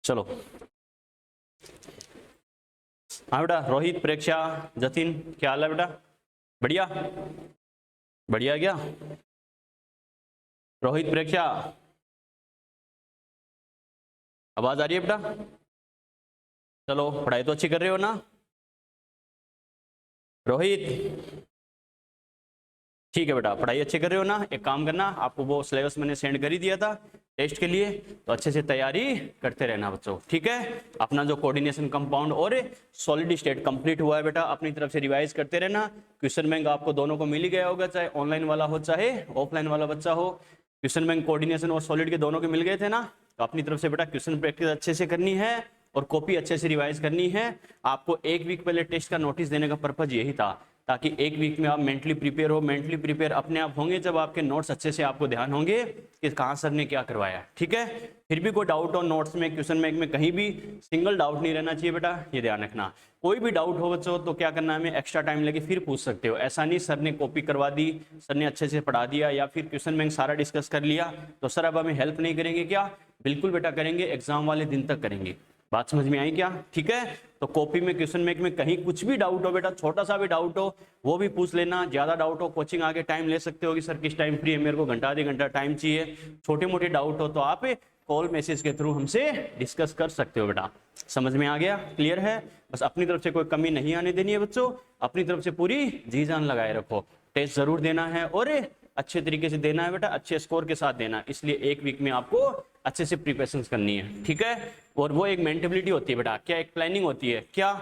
चलो हाँ बेटा, रोहित, प्रेक्षा, जतिन, क्या हाल है बेटा? बढ़िया बढ़िया। क्या रोहित, प्रेक्षा, आवाज आ रही है बेटा? चलो, पढ़ाई तो अच्छी कर रहे हो ना रोहित? ठीक है बेटा, पढ़ाई अच्छे कर रहे हो ना? एक काम करना, आपको वो सिलेबस मैंने सेंड कर ही दिया था टेस्ट के लिए, तो अच्छे से तैयारी करते रहना बच्चों, ठीक है? अपना जो कोऑर्डिनेशन कंपाउंड और सॉलिड स्टेट कंप्लीट हुआ है बेटा, अपनी तरफ से रिवाइज करते रहना। क्वेश्चन बैंक आपको दोनों को मिल ही गया होगा, चाहे ऑनलाइन वाला हो चाहे ऑफलाइन वाला बच्चा हो। क्वेश्चन बैंक कोऑर्डिनेशन और सॉलिड के दोनों के मिल गए थे ना, तो अपनी तरफ से बेटा क्वेश्चन प्रैक्टिस अच्छे से करनी है और कॉपी अच्छे से रिवाइज करनी है। आपको एक वीक पहले टेस्ट का नोटिस देने का पर्पज यही था, ताकि एक वीक में आप मेंटली प्रिपेयर हो। मेंटली प्रिपेयर अपने आप होंगे जब आपके नोट्स अच्छे से आपको ध्यान होंगे कि कहाँ सर ने क्या करवाया, ठीक है? फिर भी कोई डाउट हो नोट्स में, क्वेश्चन बैंक में, कहीं भी सिंगल डाउट नहीं रहना चाहिए बेटा, ये ध्यान रखना। कोई भी डाउट हो बच्चों तो क्या करना है, हमें एक्स्ट्रा टाइम लेके फिर पूछ सकते हो। ऐसा नहीं सर ने कॉपी करवा दी, सर ने अच्छे से पढ़ा दिया या फिर क्वेश्चन बैंक सारा डिस्कस कर लिया तो सर अब हमें हेल्प नहीं करेंगे क्या? बिल्कुल बेटा करेंगे, एग्जाम वाले दिन तक करेंगे। बात समझ में आई क्या? ठीक है, तो कॉपी में क्वेश्चन बैंक में कहीं कुछ भी डाउट हो बेटा, छोटा सा भी डाउट हो वो भी पूछ लेना। ज्यादा डाउट हो कोचिंग आके टाइम ले सकते हो कि सर किस टाइम फ्री है, मेरे को घंटा आधे घंटा टाइम चाहिए। छोटे मोटे डाउट हो तो आप कॉल मैसेज के थ्रू हमसे डिस्कस कर सकते हो बेटा। समझ में आ गया? क्लियर है? बस अपनी तरफ से कोई कमी नहीं आने देनी है बच्चों, अपनी तरफ से पूरी जी जान लगाए रखो। टेस्ट जरूर देना है और अच्छे तरीके से देना है बेटा, अच्छे स्कोर के साथ देना है। इसलिए एक वीक में आपको अच्छे से प्रिपरेशन करनी है, ठीक है? और वो एक मेंटेबिलिटी होती है बेटा, क्या एक प्लानिंग होती है क्या,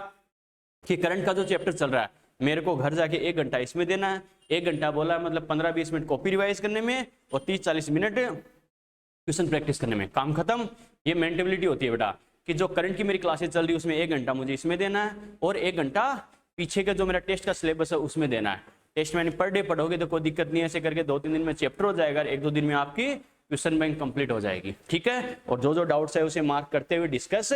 कि करंट का जो चैप्टर चल रहा है मेरे को घर जाके 1 घंटा इसमें देना है। 1 घंटा बोला है मतलब 15-20 मिनट कॉपी रिवाइज करने में और 30-40 मिनट क्वेश्चन प्रैक्टिस करने में, काम खत्म। ये मेंटेबिलिटी होती है बेटा कि जो करंट की मेरी क्लासेस चल रही है उसमें 1 घंटा मुझे इसमें देना है और 1 घंटा पीछे का जो मेरा टेस्ट का सिलेबस है उसमें देना है। टेस्ट में पर डे पढ़ोगे तो कोई दिक्कत नहीं है, ऐसे करके 2-3 दिन में चैप्टर हो जाएगा, 1-2 दिन में आपकी क्वेश्चन बैंक कंप्लीट हो जाएगी, ठीक है? और जो जो डाउट्स है उसे मार्क करते हुए डिस्कस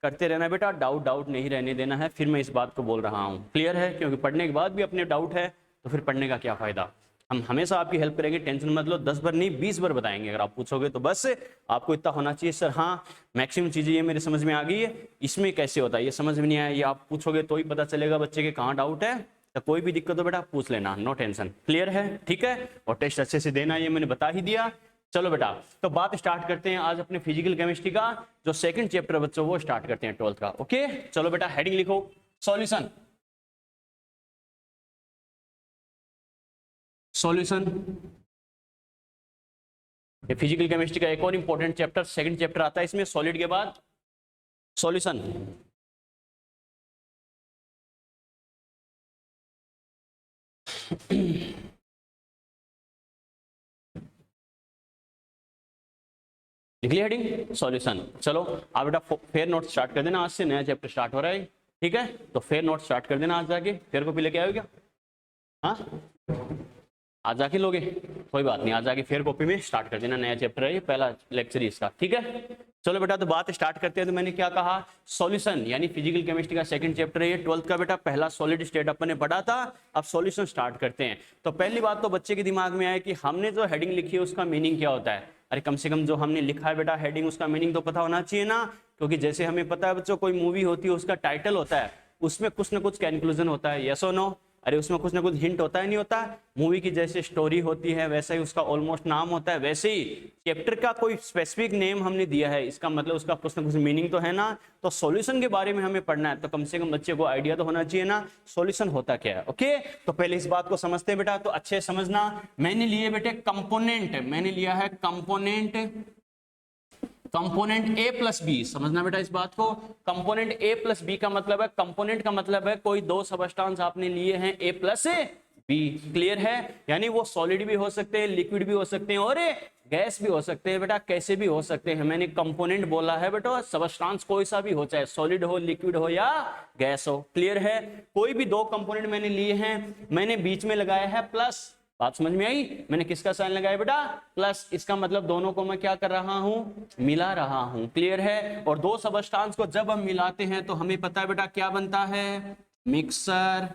करते रहना बेटा, डाउट नहीं रहने देना है। फिर मैं इस बात को बोल रहा हूँ, क्लियर है? क्योंकि पढ़ने के बाद भी अपने डाउट है तो फिर पढ़ने का क्या फायदा। हम हमेशा आपकी हेल्प करेंगे, टेंशन मत लो। 10 बार नहीं 20 बार बताएंगे, अगर आप पूछोगे तो बस आपको इतना होना चाहिए सर हाँ मैक्सिमम चीजें ये मेरे समझ में आ गई है, इसमें कैसे होता है ये समझ में नहीं आया, ये आप पूछोगे तो ही पता चलेगा बच्चे के कहाँ डाउट है। तो कोई भी दिक्कत हो बेटा पूछ लेना, नो टेंशन, क्लियर है? ठीक है, और टेस्ट अच्छे से देना ये मैंने बता ही दिया। चलो बेटा, तो बात स्टार्ट करते हैं आज अपने फिजिकल केमिस्ट्री का जो सेकंड चैप्टर बच्चों वो स्टार्ट करते हैं 12th का। ओके चलो बेटा, हेडिंग लिखो सॉल्यूशन। सॉल्यूशन ये फिजिकल केमिस्ट्री का एक और इंपॉर्टेंट चैप्टर, सेकंड चैप्टर आता है इसमें सॉलिड के बाद, सॉल्यूशन। लिख लिया हेडिंग सॉल्यूशन। चलो आप बेटा फेयर नोट स्टार्ट कर देना, आज से नया चैप्टर स्टार्ट हो रहा है, ठीक है? तो फेयर नोट स्टार्ट कर देना आज जाके। फेयर कॉपी लेके आओगे क्या? हाँ आज जाके लोगे, कोई बात नहीं, आज जाके फेयर कॉपी में स्टार्ट कर देना, नया चैप्टर है ये, पहला लेक्चर इसका, ठीक है? चलो बेटा, तो बात स्टार्ट करते हैं। तो मैंने क्या कहा, सॉल्यूशन यानी फिजिकल केमिस्ट्री का सेकंड चैप्टर है ये 12th का बेटा। पहला सॉलिड स्टेट अपन ने पढ़ा था, अब सॉल्यूशन स्टार्ट करते हैं। तो पहली बात तो बच्चे के दिमाग में आए कि हमने जो हेडिंग लिखी है उसका मीनिंग क्या होता है। अरे कम से कम जो हमने लिखा है बेटा हेडिंग, उसका मीनिंग तो पता होना चाहिए ना, क्योंकि जैसे हमें पता है बच्चों कोई मूवी होती है उसका टाइटल होता है, उसमें कुछ ना कुछ कंक्लूजन होता है, यस और नो? अरे उसमें कुछ ना कुछ हिंट होता है नहीं होता? मूवी की जैसे स्टोरी होती है वैसा ही उसका ऑलमोस्ट नाम होता है, वैसे ही चैप्टर का कोई स्पेसिफिक नेम हमने दिया है, इसका मतलब उसका कुछ ना कुछ मीनिंग तो है ना। तो सॉल्यूशन के बारे में हमें पढ़ना है तो कम से कम बच्चे को आइडिया तो होना चाहिए ना सॉल्यूशन होता क्या है। ओके, तो पहले इस बात को समझते हैं बेटा, तो अच्छे समझना। मैंने लिए बेटे कंपोनेंट, मैंने लिया है कंपोनेंट ए प्लस बी, समझना बेटा इस बात को। कंपोनेंट ए प्लस बी का मतलब है, कंपोनेंट का मतलब है कोई दो सबस्टांस आपने लिए हैं ए प्लस बी, क्लियर है? यानी वो सॉलिड भी हो सकते हैं, लिक्विड भी हो सकते हैं और गैस भी हो सकते हैं बेटा, कैसे भी हो सकते हैं। मैंने कंपोनेंट बोला है बेटा, सबस्टांस कोई सा भी हो, चाहे सॉलिड हो, लिक्विड हो या गैस हो, क्लियर है? कोई भी दो कंपोनेंट मैंने लिए हैं, मैंने बीच में लगाया है प्लस। बात समझ में आई? मैंने किसका साइन लगाया बेटा? प्लस। इसका मतलब दोनों को मैं क्या कर रहा हूं, मिला रहा हूं, क्लियर है? और दो सबस्टांस को जब हम मिलाते हैं तो हमें पता है बेटा क्या बनता है, मिक्सर,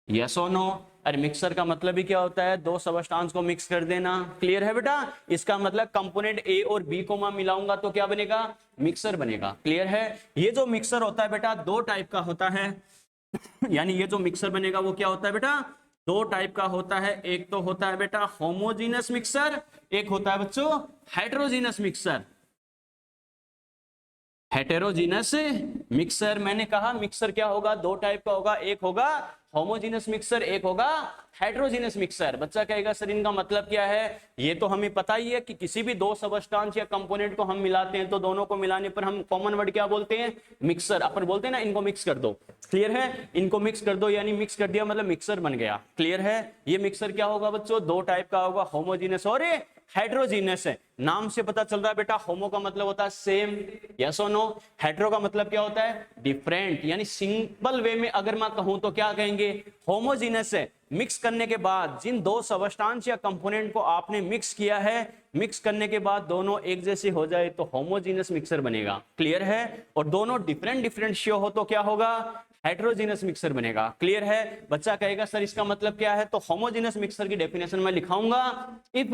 यस और नो? अरे मिक्सर का मतलब ही क्या होता है, दो सबस्टांस को मिक्स कर देना। क्लियर है बेटा, इसका मतलब कंपोनेंट ए और बी को मैं मिलाऊंगा तो क्या बनेगा, मिक्सर बनेगा। क्लियर है, ये जो मिक्सर होता है बेटा दो टाइप का होता है यानी ये जो मिक्सर बनेगा वो क्या होता है बेटा, दो टाइप का होता है। एक तो होता है बेटा होमोजीनस मिक्सर, एक होता है बच्चों हेटेरोजीनस मिक्सर। हेटेरोजीनस मिक्सर, मैंने कहा मिक्सर क्या होगा, दो टाइप का होगा, एक होगा होमोजीनस मिक्सर, एक होगा हेटेरोजीनस मिक्सर। बच्चा कहेगा सर इनका मतलब क्या है, ये तो हमें पता ही है कि किसी भी दो सबस्टांस या कंपोनेंट को हम मिलाते हैं तो दोनों को मिलाने पर हम कॉमन वर्ड क्या बोलते हैं, मिक्सर। अपन बोलते हैं ना इनको मिक्स कर दो। क्लियर है, इनको मिक्स कर दो यानी मिक्स कर दिया मतलब मिक्सर बन गया। क्लियर है, ये मिक्सर क्या होगा बच्चों, दो टाइप का होगा, होमोजीनस और हेटेरोजीनस है। नाम से पता चल रहा है बेटा, होमो का मतलब होता है सेम, यस और नो। हेटेरो का मतलब क्या होता है, डिफरेंट। यानी सिंपल वे में अगर मैं कहूं तो क्या कहेंगे, होमोजीनस है, मिक्स करने के बाद जिन दो सबस्टांस या कंपोनेंट को आपने मिक्स किया है, मिक्स करने के बाद दोनों एक जैसे हो जाए तो होमोजीनस मिक्सर बनेगा। क्लियर है, और दोनों डिफरेंट डिफरेंट शो हो तो क्या होगा, हेटेरोजीनस मिक्सर बनेगा। क्लियर है, बच्चा कहेगा सर इसका मतलब क्या है, तो होमोजीनस मिक्सर की डेफिनेशन मैं लिखाऊंगा, if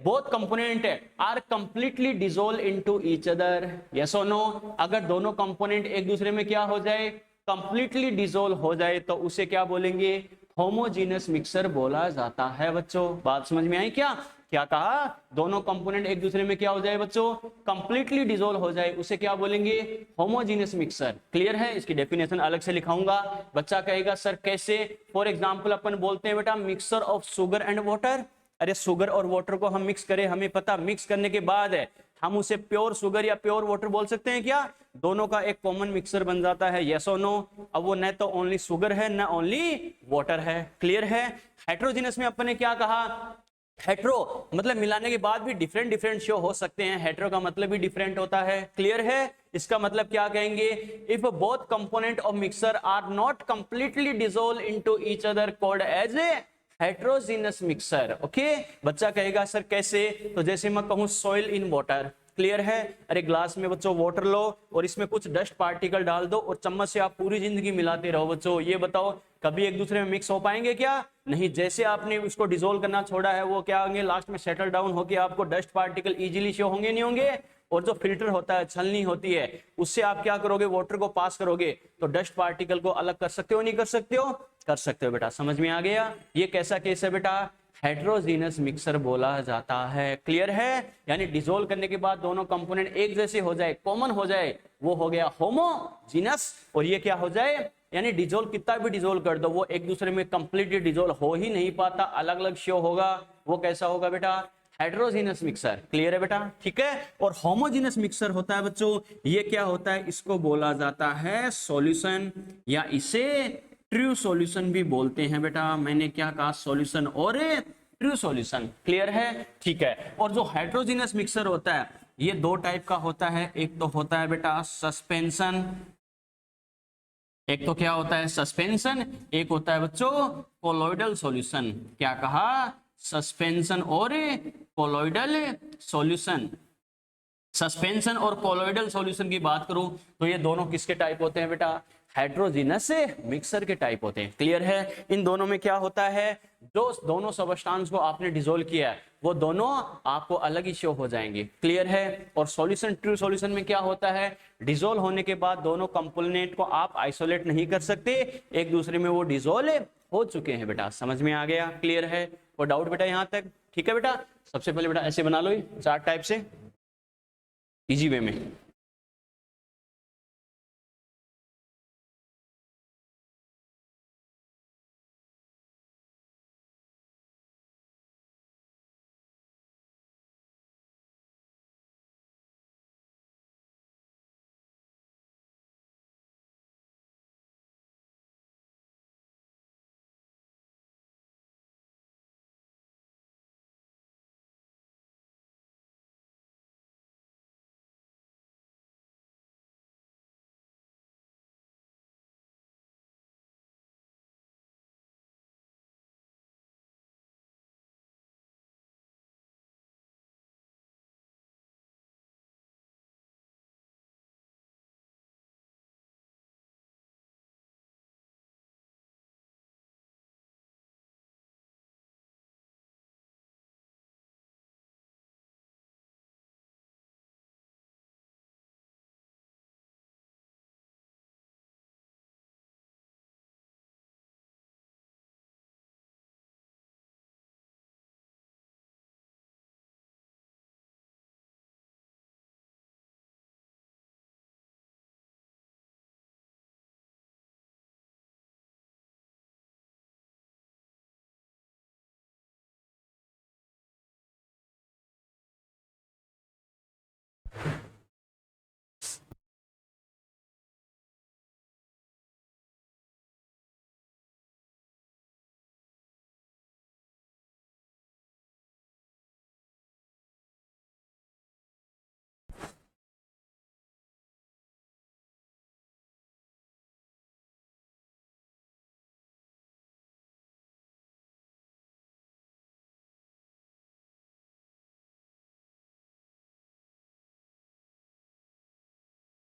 both component are completely dissolve into each other, yes और नो। अगर दोनों कंपोनेंट एक दूसरे में क्या हो जाए, कंप्लीटली डिसॉल्व हो जाए तो उसे क्या बोलेंगे, होमोजीनस मिक्सर बोला जाता है। बच्चों बात समझ में आई क्या, क्या कहा, दोनों कंपोनेंट एक दूसरे में क्या हो जाए बच्चों, कंप्लीटली डिसॉल्व हो जाए, उसे क्या बोलेंगे, होमोजीनियस मिक्सर। क्लियर है, इसकी डेफिनेशन अलग से लिखाऊंगा। बच्चा कहेगा सर कैसे, फॉर एग्जांपल अपन बोलते हैं बेटा mixer of sugar and water. अरे शुगर और वाटर को हम मिक्स करें, हमें पता मिक्स करने के बाद है हम उसे प्योर शुगर या प्योर वाटर बोल सकते हैं क्या, दोनों का एक कॉमन मिक्सर बन जाता है, यस और नो। अब वो न तो ओनली शुगर है न ओनली वाटर है। क्लियर है, हेटेरोजीनियस में अपन ने क्या कहा, हेट्रो मतलब मिलाने के बाद भी डिफरेंट डिफरेंट शो हो सकते हैं, हेट्रो का मतलब भी डिफरेंट होता है। क्लियर है, इसका मतलब क्या कहेंगे, if both component of mixer are not completely dissolve into each other called as a heterogeneous mixer. Okay, बच्चा कहेगा सर कैसे, तो जैसे मैं कहूं सॉइल इन वाटर। क्लियर है, अरे ग्लास में बच्चों वाटर लो और इसमें कुछ डस्ट पार्टिकल डाल दो और चम्मच से आप पूरी जिंदगी मिलाते रहो, बच्चों ये बताओ कभी एक दूसरे में मिक्स हो पाएंगे क्या, नहीं। जैसे आपने उसको डिसॉल्व करना छोड़ा है वो क्या होंगे, लास्ट में सेटल डाउन होकर आपको डस्ट पार्टिकल इजीली शो होंगे, नहीं होंगे। और जो फिल्टर होता है, छलनी होती है, उससे आप क्या करोगे, वाटर को पास करोगे तो डस्ट पार्टिकल को अलग कर सकते हो, नहीं कर सकते हो, कर सकते हो बेटा। समझ में आ गया, ये कैसा केस है बेटा, हेटेरोजीनस मिक्सर बोला जाता है। क्लियर है, यानी डिसॉल्व करने के बाद दोनों कंपोनेंट एक जैसे हो जाए, कॉमन हो जाए, वो हो गया होमोजीनस। और ये क्या हो जाए, यानी डिसॉल्व कितना भी डिसॉल्व कर दो वो एक दूसरे में कंप्लीटली डिसॉल्व हो ही नहीं पाता, अलग अलग शो होगा, वो कैसा होगा बेटा, हेटेरोजीनस मिक्सर। क्लियर है बेटा, ठीक है। और होमोजीनस मिक्सर होता है बच्चों, ये क्या होता है, इसको बोला जाता है सॉल्यूशन, या इसे ट्रू सॉल्यूशन भी बोलते हैं बेटा। मैंने क्या कहा, सॉल्यूशन और ट्रू सॉल्यूशन। क्लियर है, ठीक है। और जो हेटेरोजीनस मिक्सर होता है ये दो टाइप का होता है, एक तो होता है बेटा सस्पेंशन, एक तो क्या होता है सस्पेंशन, एक होता है बच्चों कोलोइडल सॉल्यूशन। क्या कहा, सस्पेंशन और कोलोइडल सॉल्यूशन। सस्पेंशन और कोलोइडल सॉल्यूशन की बात करूं तो ये दोनों किसके टाइप होते हैं बेटा, हेटेरोजीनस मिक्सर के टाइप होते हैं। क्लियर है, इन दोनों में क्या होता है, जो दोनों सबस्टांस को आपने डिसॉल्व किया है वो दोनों आपको अलग ही शो हो जाएंगे। क्लियर है, और सॉल्यूशन ट्रू सॉल्यूशन में क्या होता है, डिसॉल्व होने के बाद दोनों कंपोनेंट को आप आइसोलेट नहीं कर सकते, एक दूसरे में वो डिसॉल्व हो चुके हैं बेटा। समझ में आ गया, क्लियर है, और डाउट बेटा यहां तक, ठीक है बेटा। सबसे पहले बेटा ऐसे बना लो चार टाइप से, इजी वे में।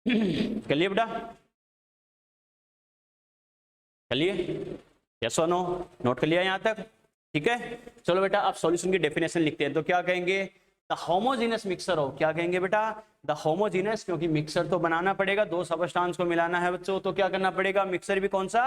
कर लिए बेटा, कर लिए, यस और नो, नोट कर लिया यहां तक, ठीक है। चलो बेटा अब सॉल्यूशन की डेफिनेशन लिखते हैं। तो क्या कहेंगे, द होमोजीनस मिक्सर ऑफ, क्या कहेंगे बेटा, द होमोजीनस, क्योंकि मिक्सर तो बनाना पड़ेगा, दो सबस्टांस को मिलाना है बच्चों, तो क्या करना पड़ेगा, मिक्सर भी कौन सा,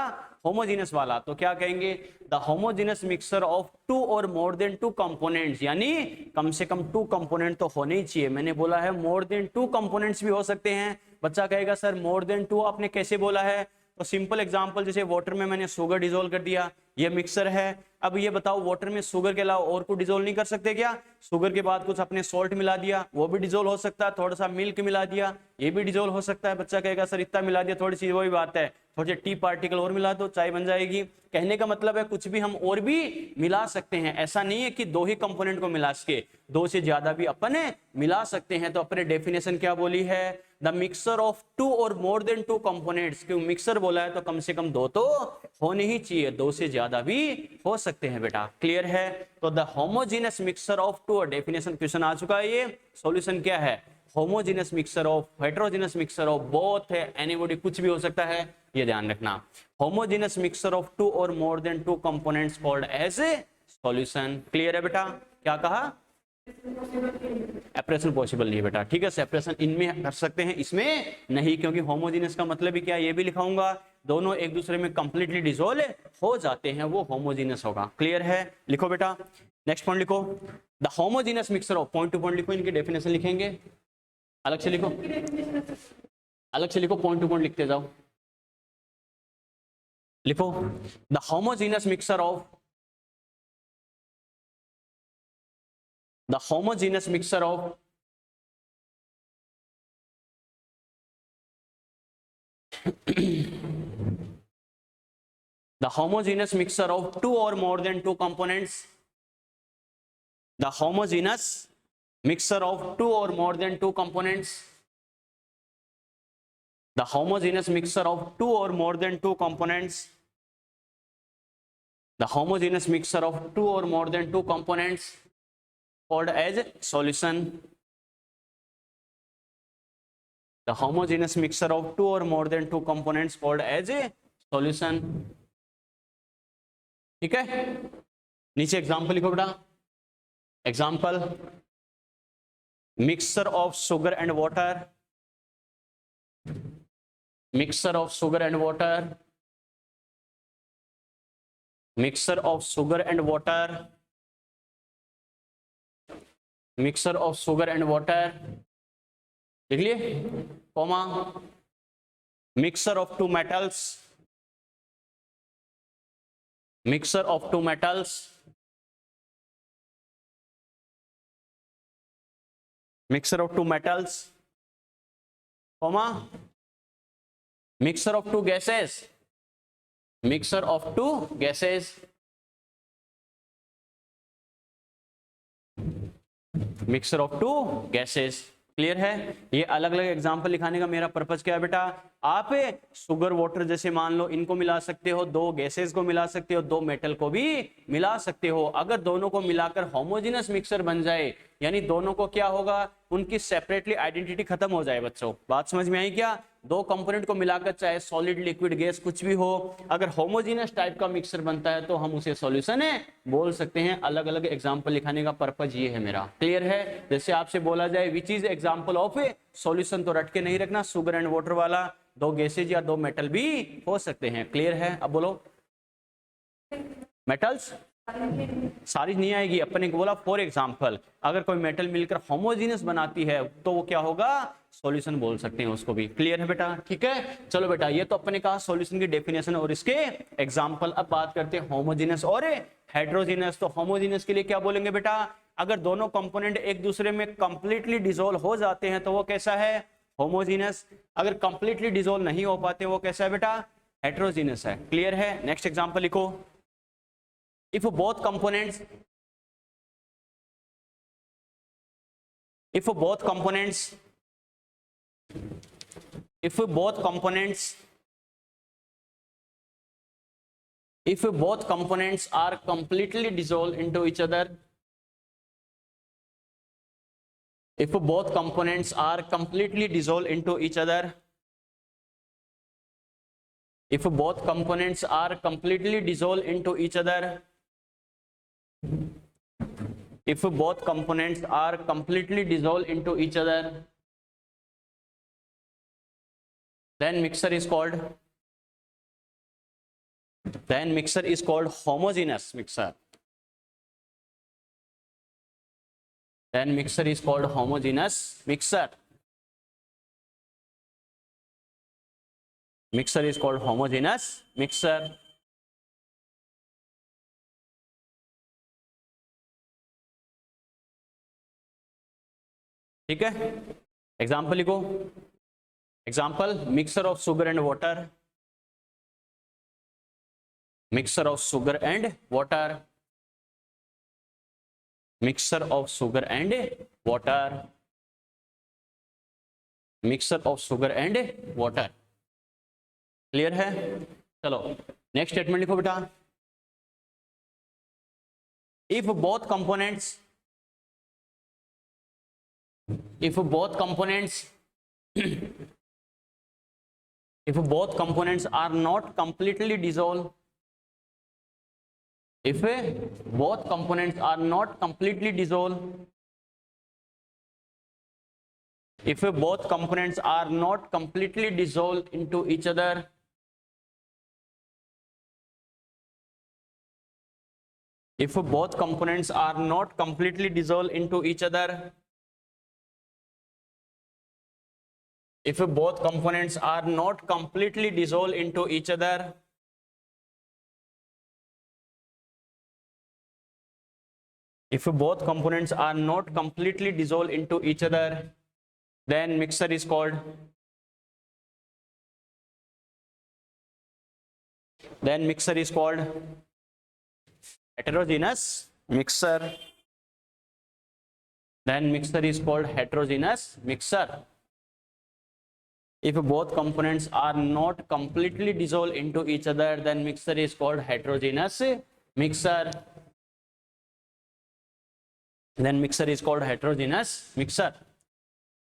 होमोजीनस वाला। तो क्या कहेंगे, the homogeneous mixer of two और मोर देन टू कंपोनेंट्स, यानी कम से कम टू कंपोनेंट तो होने ही चाहिए। मैंने बोला है मोर देन टू कंपोनेंट्स भी हो सकते हैं। बच्चा कहेगा सर मोर देन टू आपने कैसे बोला है, तो सिंपल एग्जांपल, जैसे वाटर में मैंने शुगर डिसोल्व कर दिया, ये मिक्सर है। अब ये बताओ वाटर में शुगर के अलावा और कुछ डिसोल्व नहीं कर सकते क्या, शुगर के बाद कुछ अपने सॉल्ट मिला दिया, वो भी डिसोल्व हो सकता है, थोड़ा सा मिल्क मिला दिया, ये भी डिसोल्व हो सकता है। बच्चा कहेगा सर इतना मिला दिया थोड़ी सी, वही बात है, थोड़े से टी पार्टिकल और मिला दो चाय बन जाएगी। कहने का मतलब है कुछ भी हम और भी मिला सकते हैं, ऐसा नहीं है कि दो ही कंपोनेंट को मिला सके, दो से ज्यादा भी अपन मिला सकते हैं। तो अपने डेफिनेशन क्या बोली है, द मिक्सर ऑफ टू और मोर देन टू कंपोनेंट्स, क्यों मिक्सर बोला है तो कम से कम दो तो होने ही चाहिए, दो से ज्यादा भी हो सकते हैं बेटा, क्लियर है। तो the homogeneous mixer of two, और डेफिनेशन क्वेश्चन आ चुका है, ये सॉल्यूशन क्या है, homogeneous mixer of, heterogeneous mixer of, both है, एनीबॉडी, कुछ भी हो सकता है, ये ध्यान रखना। होमोजीनस मिक्सर ऑफ टू और more than two components called as a solution, clear है बेटा। क्या कहा, सेपरेशन पॉसिबल नहीं है बेटा, ठीक है, सेपरेशन इनमें कर सकते हैं, इसमें नहीं, क्योंकि होमोजीनस का मतलब ही क्या, ये भी लिखाऊंगा, दोनों एक दूसरे में कंप्लीटली डिसोल्व हो जाते हैं, वो होमोजीनस होगा, क्लियर है। लिखो बेटा, नेक्स्ट पॉइंट लिखो, the homogeneous mixer of, point two point लिखो, इनकी डेफिनेशन लिखेंगे, अलग से लिखो, अलग से लिखो, पॉइंट टू पॉइंट लिखते जाओ। लिखो, the homogeneous mixer of, the homogeneous mixture of the homogeneous mixture of two or more than two components, the homogeneous mixture of two or more than two components, the homogeneous mixture of two or more than two components, the homogeneous mixture of two or more than two components called as solution, the homogeneous mixture of two or more than two components called as a solution, ठीक है। नीचे example लिखो बेटा, example, mixture of sugar and water, mixture of sugar and water, mixture of sugar and water, mixer of sugar and water, लिख लिए, comma, mixer of two metals, mixer of two metals, mixer of two metals, comma, mixer of two gases, mixer of two gases, mixer of two gases, clear है। ये अलग अलग example लिखाने का मेरा purpose क्या है बेटा, आप शुगर वाटर जैसे मान लो इनको मिला सकते हो, दो गैसेस को मिला सकते हो, दो मेटल को भी मिला सकते हो। अगर दोनों को मिलाकर होमोजेनस मिक्सर बन जाए, यानी दोनों को क्या होगा, उनकी सेपरेटली आइडेंटिटी खत्म हो जाए। बच्चों बात समझ में आई क्या, दो कंपोनेंट को मिलाकर चाहे सॉलिड लिक्विड गैस कुछ भी हो, अगर होमोजेनस टाइप का मिक्सर बनता है तो हम उसे सॉल्यूशन बोल सकते हैं। अलग अलग एग्जांपल लिखाने का पर्पस ये है मेरा, क्लियर है। जैसे आपसे बोला जाए which is example of A solution, तो रट के नहीं रखना, शुगर एंड वाटर वाला, दो गैसेज या दो मेटल भी हो सकते हैं, क्लियर है। अब बोलो, मेटल्स सारी नहीं आएगी, अपने को बोला फॉर एग्जांपल, अगर कोई मेटल मिलकर होमोजेनस बनाती है तो वो क्या होगा, सॉल्यूशन बोल सकते हैं उसको भी, क्लियर है बेटा, ठीक है। चलो बेटा, ये तो अपने कहा सॉल्यूशन की डेफिनेशन और इसके एग्जांपल। अब बात करते हैं होमोजेनस और हेटेरोजेनस। तो होमोजेनस के लिए क्या बोलेंगे बेटा, अगर दोनों कंपोनेंट एक दूसरे में कंप्लीटली डिसोल्व हो जाते हैं तो वो कैसा है, होमोजेनस। अगर कंप्लीटली डिसोल्व नहीं हो पाते वो कैसा है बेटा, हेटेरोजेनस है, क्लियर है। नेक्स्ट एग्जांपल लिखो, if both components if both components if both components if both components are completely dissolved into each other, if both components are completely dissolved into each other, if both components are completely dissolved into each other, if both components are completely dissolved into each other, then mixture is called homogeneous mixture. Then mixture is called homogeneous mixture. Mixture is called homogeneous mixture. ठीक है, example लिखो. Example, mixer of sugar and water. Mixer of sugar and water. Mixer of sugar and water. Mixer of sugar and water. Clear है? चलो next statement लिखो बेटा. If both components if both components are not completely dissolved, if both components are not completely dissolved, if both components are not completely dissolved into each other, if both components are not completely dissolved into each other, if both components are not completely dissolved into each other, if both components are not completely dissolved into each other, then mixture is called heterogeneous mixture. Then mixture is called heterogeneous mixture. If both components are not completely dissolved into each other, then mixture is called heterogeneous mixture. Then mixture is called heterogeneous mixture.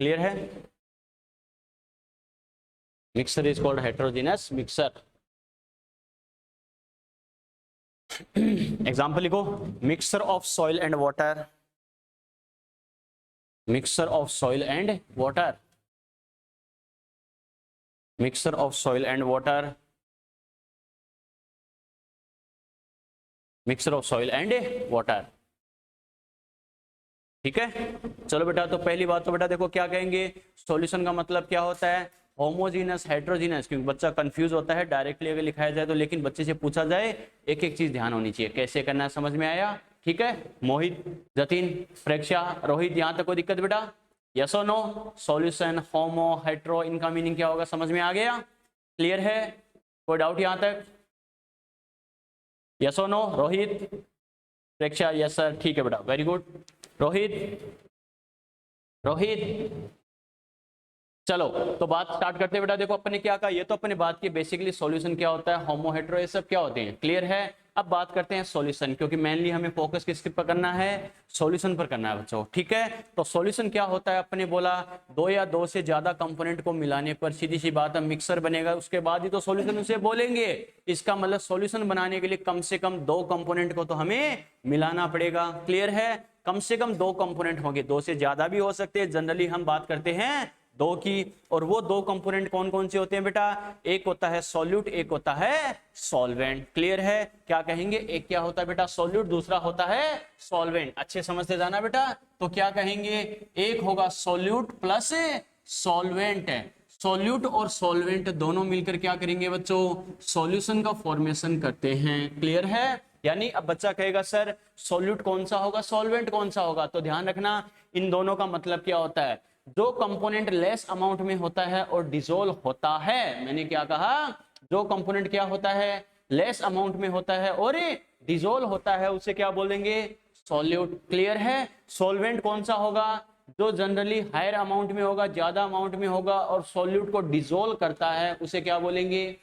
Clear है? Mixture is called heterogeneous mixture. Example लिखो. Mixture of soil and water. Mixture of soil and water. Mixture of soil and water. Mixture of soil and water. ठीक है, चलो बेटा. तो पहली बात तो बेटा देखो क्या कहेंगे, सॉल्यूशन का मतलब क्या होता है, होमोजीनस, हेट्रोजीनस. क्योंकि बच्चा कंफ्यूज होता है डायरेक्टली अगर लिखाया जाए तो, लेकिन बच्चे से पूछा जाए एक एक चीज ध्यान होनी चाहिए. कैसे करना है समझ में आया? ठीक है, मोहित, जतिन, प्रेक्षा, रोहित, यहां तक कोई दिक्कत बेटा? यस और नो? सॉल्यूशन, होमो, हेट्रो, इनका मीनिंग क्या होगा समझ में आ गया? क्लियर है? कोई डाउट यहां तक? यस और नो? रोहित, प्रेक्षा, यस सर. ठीक है बेटा, वेरी गुड. रोहित, चलो तो बात स्टार्ट करते हैं बेटा. देखो अपन ने क्या कहा, ये तो अपने बात की बेसिकली सॉल्यूशन क्या होता है, होमो, हेट्रो, ये सब क्या होते हैं. क्लियर है? अब बात करते हैं सॉल्यूशन, क्योंकि मेनली हमें फोकस किस पर करना है, सॉल्यूशन पर करना है बच्चों. ठीक है, तो सॉल्यूशन क्या होता है, अपने बोला दो या दो से ज्यादा कंपोनेंट को मिलाने पर सीधी सी बात है मिक्सर बनेगा, उसके बाद ही तो सॉल्यूशन उसे बोलेंगे. इसका मतलब सॉल्यूशन बनाने के लिए कम से कम दो कंपोनेंट को तो हमें मिलाना पड़ेगा. क्लियर है? कम से कम दो कंपोनेंट होंगे, दो से ज्यादा भी हो सकते हैं. जनरली हम बात करते हैं दो की. और वो दो कंपोनेंट कौन कौन से होते हैं बेटा? एक होता है सॉल्यूट, एक होता है सॉल्वेंट. क्लियर है? क्या कहेंगे, एक क्या होता है बेटा सॉल्यूट, दूसरा होता है सॉल्वेंट. अच्छे समझते जाना बेटा. तो क्या कहेंगे, एक होगा सॉल्यूट प्लस सॉल्वेंट. सॉल्यूट और सॉल्वेंट दोनों मिलकर क्या करेंगे बच्चों, सॉल्यूशन का फॉर्मेशन करते हैं. क्लियर है? यानी अब बच्चा कहेगा सर सॉल्यूट कौन सा होगा, सॉल्वेंट कौन सा होगा, तो ध्यान रखना इन दोनों का मतलब क्या होता है. जो कंपोनेंट लेस अमाउंट में होता है और डिसोल्व होता है, मैंने क्या कहा, जो कंपोनेंट क्या होता है, लेस अमाउंट में होता है और डिसोल्व होता है, उसे क्या बोलेंगे, सॉल्यूट. क्लियर है? सॉल्वेंट कौन सा होगा, जो जनरली हायर अमाउंट में होगा, ज्यादा अमाउंट में होगा और सॉल्यूट को डिसोल्व करता है, उसे क्या बोलेंगे,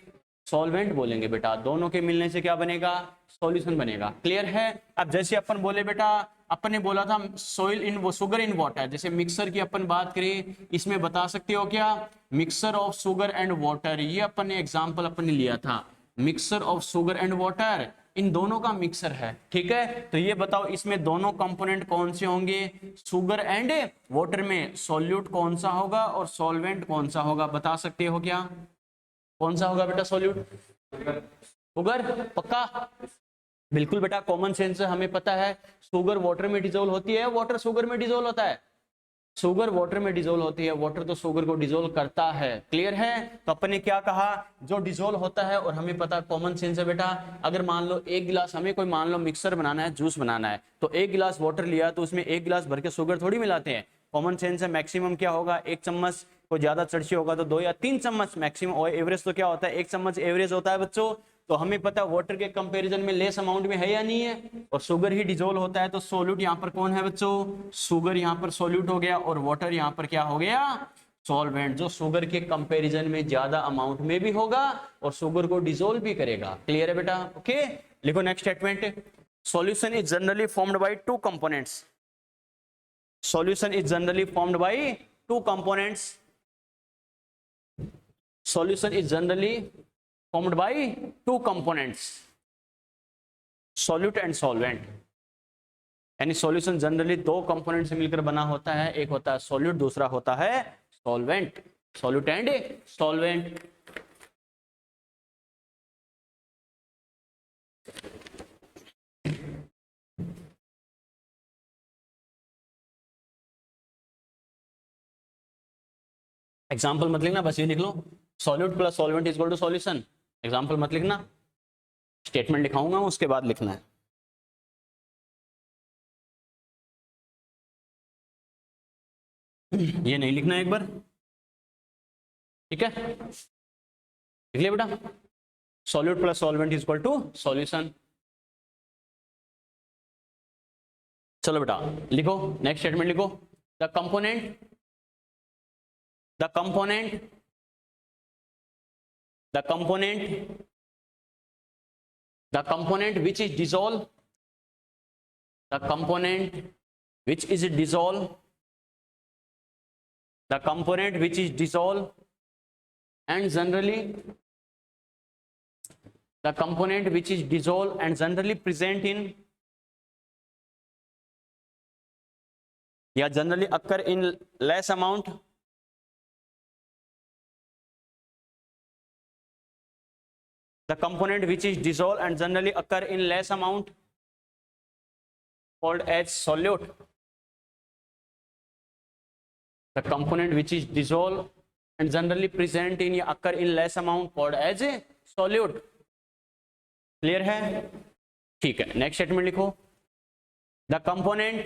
सॉल्वेंट बोलेंगे बेटा. दोनों के मिलने से क्या बनेगा, सॉल्यूशन बनेगा. क्लियर है? अब जैसे अपन बोले बेटा अपन ने बोला था सोइल इन वो सुगर इन वाटर, जैसे मिक्सर की अपन बात करें, इसमें बता सकते हो क्या, mixer of sugar and water, ये अपन ने एग्जांपल अपन ने लिया था, mixer of sugar and water, इन दोनों का मिक्सर है, ठीक है। तो ये बताओ इसमें दोनों कंपोनेंट कौन से होंगे, शुगर एंड वाटर में सॉल्यूट कौन सा होगा और सॉल्वेंट कौन सा होगा, बता सकते हो क्या, कौन सा होगा बेटा सॉल्यूट, शुगर, पक्का, बिल्कुल बेटा, कॉमन सेंस से हमें पता है शुगर वाटर में डिजोल्व होती है, वाटर शुगर में डिजोल्व होता है, शुगर वाटर में डिजोल्व होती है, वाटर तो शुगर को डिजोल्व करता है, क्लियर है। तो अपन ने क्या कहा, जो डिजोल्व होता है, और हमें पता कॉमन सेंस है बेटा, अगर मान लो एक गिलास, हमें कोई मान लो मिक्सर बनाना है, जूस बनाना है, तो एक गिलास वाटर लिया तो उसमें एक गिलास भर के शुगर थोड़ी मिलाते हैं, कॉमन सेंस है मैक्सिमम क्या होगा, एक चम्मच, को ज्यादा चर्ची होगा तो 2 या 3 चम्मच मैक्सिमम, और एवरेज तो क्या होता है, 1 चम्मच एवरेज होता है बच्चों। तो हमें पता है वाटर के कंपैरिजन में लेस अमाउंट में है या नहीं है, और शुगर ही डिजोल्व होता है, तो सोल्यूट यहाँ पर कौन है बच्चों, शुगर यहाँ पर सोल्यूट हो गया, और वाटर यहाँ पर क्या हो गया, सॉल्वेंट, जो शुगर के कंपैरिजन में ज्यादा अमाउंट में भी होगा और शुगर को डिजोल्व भी करेगा, क्लियर है बेटा, ओके। लिखो next statement, solution is generally formed by 2 components, solution is generally formed by 2 components, solution is generally formed by 2 components, solute and solvent, यानी सॉल्यूशन जनरली 2 कंपोनेंट से मिलकर बना होता है, एक होता है सॉल्यूट, दूसरा होता है solvent, solute and solvent. Example मत लिखना, बस ये लिख लो, solute plus solvent is equal to solution, example मत लिखना, स्टेटमेंट लिखाऊंगा उसके बाद लिखना है। ये नहीं लिखना है एक बार, ठीक है, लिख लिया बेटा, solute plus solvent is equal to solution. चलो बेटा लिखो, नेक्स्ट स्टेटमेंट लिखो, the component, the component, the component, the component which is dissolved, the component which is dissolved, the component which is dissolved and generally, the component which is dissolved and generally present in, या generally occur in less amount, the component which is dissolved and generally occur in less amount called as solute, the component which is dissolved and generally present in या occur in less amount called as a solute, clear है, ठीक है। Next statement लिखो, the component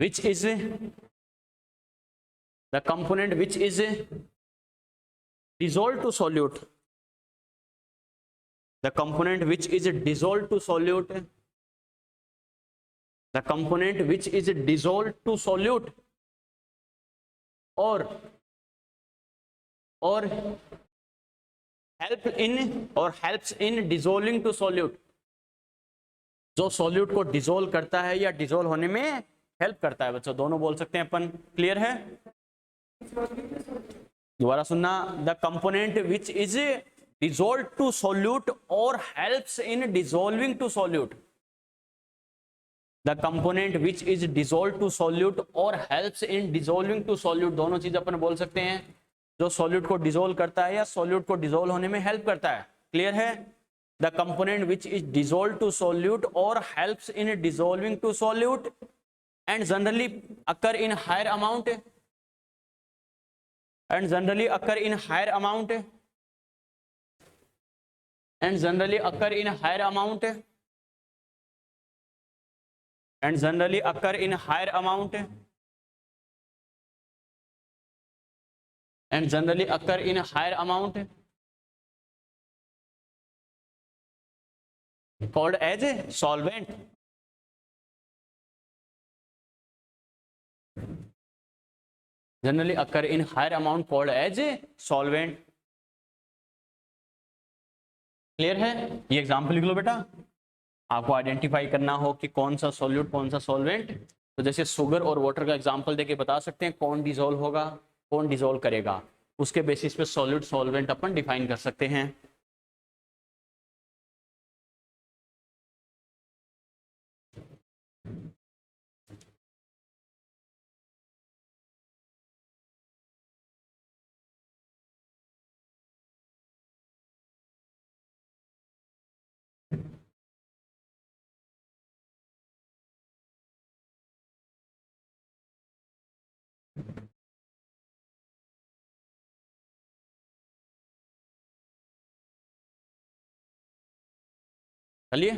which is, the component which is dissolved to solute, the component which is dissolved to solute, the component which is dissolved to solute or helps in dissolving to solute, जो solute को dissolve करता है या dissolve होने में help करता है, बच्चों दोनों बोल सकते हैं अपन, क्लियर है, दोबारा सुनना, the component which is dissolve to solute और helps in dissolving to solute, the component which is dissolve to solute और helps in dissolving to solute, दोनों चीज अपन बोल सकते हैं, जो सॉल्यूट को डिसोल्व करता है या सॉल्यूट को डिसोल्व होने में हेल्प करता है, क्लियर है। The component which is dissolved to solute or helps in dissolving to solute and generally occur in higher amount, and generally occur in higher amount, and generally occur in higher amount, and generally occur in higher amount, and generally occur in higher amount called as a solvent, generally occur in higher amount called as a solvent, clear है? ये example लिख लो बेटा। आपको identify करना हो कि कौन सा सॉल्यूट कौन सा सॉल्वेंट, तो जैसे शुगर और वाटर का एग्जांपल देके बता सकते हैं कौन डिजोल्व होगा कौन डिजोल्व करेगा, उसके बेसिस पे सॉल्यूट सॉल्वेंट अपन डिफाइन कर सकते हैं। चलिए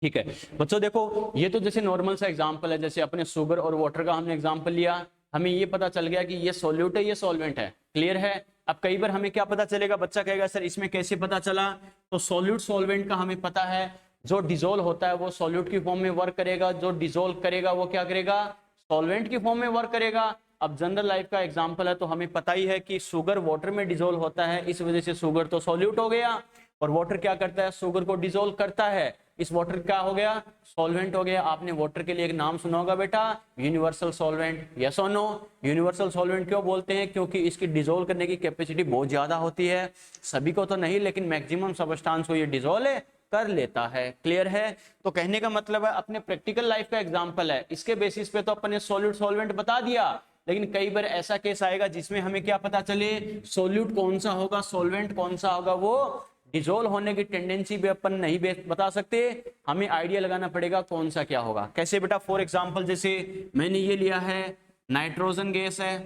ठीक है बच्चों, देखो ये तो जैसे नॉर्मल सा एग्जांपल है, जैसे अपने शुगर और वाटर का हमने एग्जांपल लिया, हमें ये पता चल गया कि ये सॉल्यूट है ये सॉल्वेंट है। क्लियर है? अब कई बार हमें क्या पता चलेगा, बच्चा कहेगा सर इसमें कैसे पता चला, तो सॉल्यूट सॉल्वेंट का हमें पता है, जो डिजोल्व होता है वो सॉल्यूट की फॉर्म में वर्क करेगा, जो डिजोल्व करेगा वो क्या करेगा, सॉल्वेंट की फॉर्म में वर्क करेगा। अब जनरल लाइफ का एग्जांपल है तो हमें पता ही है कि शुगर वाटर में डिजोल्व होता है, इस वजह से शुगर तो सॉल्यूट हो गया, और वाटर क्या करता है, शुगर को डिजोल्व करता है, इस वाटर क्या हो गया, सॉल्वेंट हो गया। आपने वाटर के लिए एक नाम सुना होगा बेटा, यूनिवर्सल सॉल्वेंट। यस और नो? यूनिवर्सल सॉल्वेंट क्यों बोलते हैं, क्योंकि इसकी डिजोल्व करने की कैपेसिटी बहुत ज्यादा होती है, सभी को तो नहीं लेकिन मैक्सिमम सबस्टांस को ये डिजोल्व कर लेता है। क्लियर है? तो कहने का मतलब है अपने प्रैक्टिकल लाइफ का एग्जांपल है, इसके बेसिस पे तो अपने सॉल्यूट सॉल्वेंट बता दिया, लेकिन कई बार ऐसा केस आएगा जिसमें हमें क्या पता चले, सॉल्यूट कौन सा होगा सॉल्वेंट कौन सा होगा वो डिजोल्व होने की टेंडेंसी भी अपन नहीं बता सकते, हमें आइडिया लगाना पड़ेगा कौन सा क्या होगा। कैसे बेटा? फॉर एग्जांपल जैसे मैंने ये लिया है नाइट्रोजन गैस है,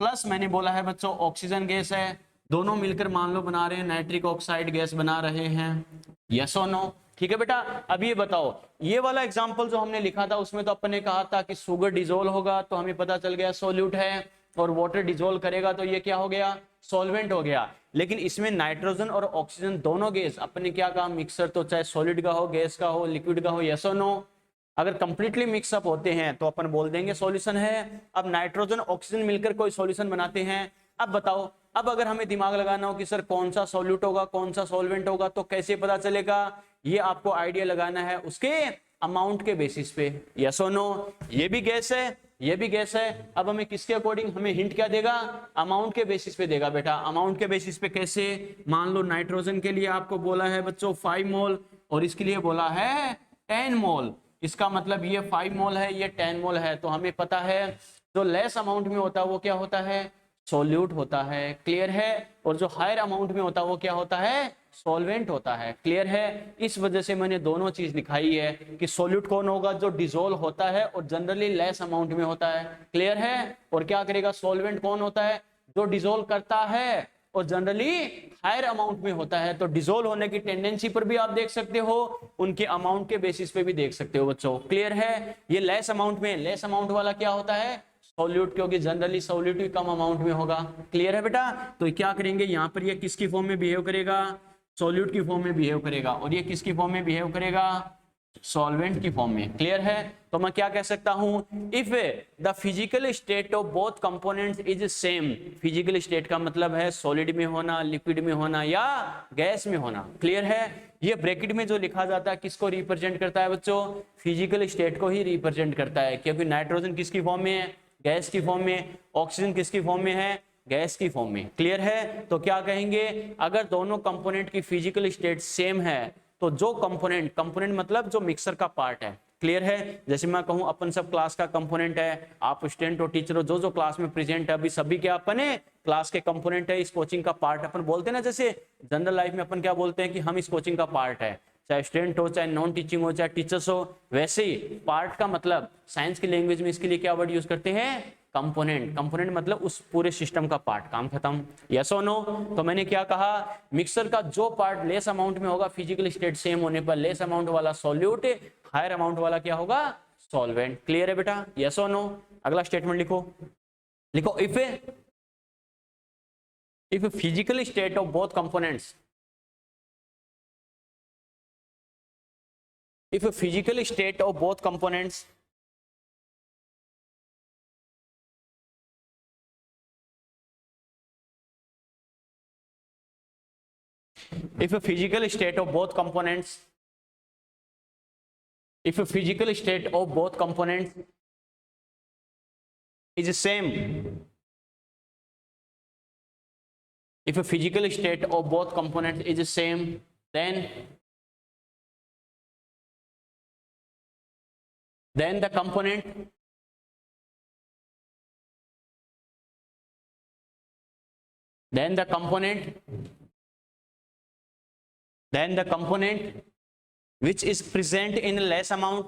प्लस मैंने बोला है बच्चों ऑक्सीजन गैस है, दोनों मिलकर मान लो बना रहे हैं नाइट्रिक ऑक्साइड गैस बना रहे हैं। यस और नो? ठीक है बेटा। अब ये बताओ, ये वाला एग्जांपल जो हमने लिखा था उसमें तो अपन ने कहा था कि शुगर डिजोल्व होगा तो हमें पता चल गया सॉल्यूट है, और वाटर डिजोल्व करेगा तो ये क्या हो गया, सॉल्वेंट हो गया। लेकिन इसमें नाइट्रोजन और ऑक्सीजन दोनों गैस अपन ने क्या कहा, मिक्सर तो चाहे सॉलिड का हो गैस का हो लिक्विड का हो। यस और नो? अगर कंप्लीटली मिक्सअप होते हैं तो अपन बोल देंगे सॉल्यूशन है। अब नाइट्रोजन ऑक्सीजन मिलकर कोई सॉल्यूशन बनाते हैं। अब बताओ, अब अगर हमें दिमाग लगाना हो कि सर कौन सा सॉल्यूट होगा कौन सा सॉल्वेंट होगा, तो कैसे पता चलेगा, ये आपको आइडिया लगाना है उसके अमाउंट के बेसिस पे। यस और नो? ये भी गैस है ये भी गैस है, अब हमें किसके अकॉर्डिंग, हमें हिंट क्या देगा, अमाउंट के बेसिस पे देगा बेटा। अमाउंट के बेसिस पे कैसे, मान लो नाइट्रोजन के लिए आपको बोला है बच्चों 5 मोल और इसके लिए बोला है 10 मोल, इसका मतलब ये 5 मोल है ये 10 मोल है, तो हमें पता है जो लेस अमाउंट में होता है वो क्या होता है, सॉल्यूट होता है। क्लियर है? और जो हायर अमाउंट में होता है वो क्या होता है, सॉल्वेंट होता है। क्लियर है? इस वजह से मैंने दोनों चीज दिखाई है कि सॉल्यूट कौन होगा, जो डिजोल्व होता है और जनरली लेस अमाउंट में होता है। क्लियर है? और क्या करेगा, सॉल्वेंट कौन होता है, जो डिजोल्व करता है और जनरली हायर अमाउंट में होता है। तो डिजोल्व होने की टेंडेंसी पर भी आप देख सकते हो, उनके अमाउंट के बेसिस पे भी देख सकते हो बच्चों। क्लियर है? ये लेस अमाउंट में, लेस अमाउंट वाला क्या होता है, सॉल्यूट, क्योंकि जनरली सॉल्यूट भी कम अमाउंट में होगा। क्लियर है बेटा? तो क्या करेंगे यहाँ पर, ये किसकी फॉर्म में बिहेव करेगा, सॉल्यूट की फॉर्म में बिहेव करेगा, और ये किसकी फॉर्म में बिहेव करेगा, सॉल्वेंट की फॉर्म में। क्लियर है? तो मैं क्या कह सकता हूं, if the physical state of both components is same, physical state का मतलब है सॉलिड में होना, लिक्विड में होना या गैस में होना। क्लियर है? ये ब्रैकेट में जो लिखा जाता है किसको रिप्रेजेंट करता है बच्चों, फिजिकल स्टेट को ही रिप्रेजेंट करता है, क्योंकि नाइट्रोजन किसकी फॉर्म में है, गैस की फॉर्म में, ऑक्सीजन किसकी फॉर्म में है, गैस की फॉर्म में। क्लियर है? तो क्या कहेंगे, अगर दोनों कंपोनेंट की फिजिकल स्टेट सेम है तो जो कंपोनेंट, कंपोनेंट मतलब जो मिक्सर का पार्ट है, क्लियर है, जैसे मैं कहूं अपन सब क्लास का कंपोनेंट है, आप स्टूडेंट हो टीचर हो, जो जो क्लास में प्रेजेंट है अभी सभी के अपने क्लास के कंपोनेंट है, इस कोचिंग का पार्ट अपन बोलते हैं ना, जैसे जनरल लाइफ में अपन क्या बोलते हैं कि हम इस कोचिंग का पार्ट है, चाहे स्टूडेंट हो चाहे नॉन टीचिंग हो चाहे टीचर्स हो, वैसे ही पार्ट का मतलब साइंस की लैंग्वेज में इसके लिए क्या वर्ड यूज करते हैं, कंपोनेंट। कंपोनेंट मतलब उस पूरे सिस्टम का पार्ट, काम खत्म। यस और नो? तो मैंने क्या कहा, मिक्सर का जो पार्ट लेस अमाउंट में होगा, फिजिकल स्टेट सेम होने पर लेस अमाउंट वाला सॉल्यूट, हायर अमाउंट वाला क्या होगा, सॉल्वेंट। क्लियर है बेटा? यस और नो? अगला स्टेटमेंट लिखो, लिखो if physical state of both components, if a physical state of both components If a physical state of both components, if a physical state of both components is same, if a physical state of both components is same, then the component which is present in less amount,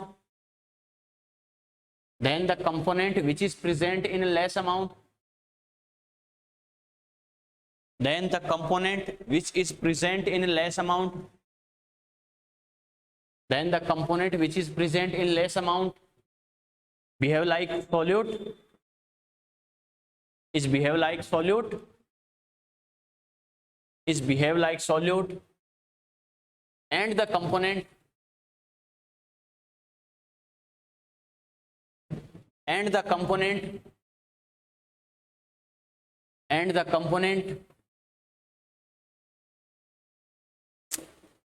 then the component which is present in less amount, then the component which is present in less amount, then the component which is present in less amount behave like solute, is behave like solute, is behave like solute, and the component and the component and the component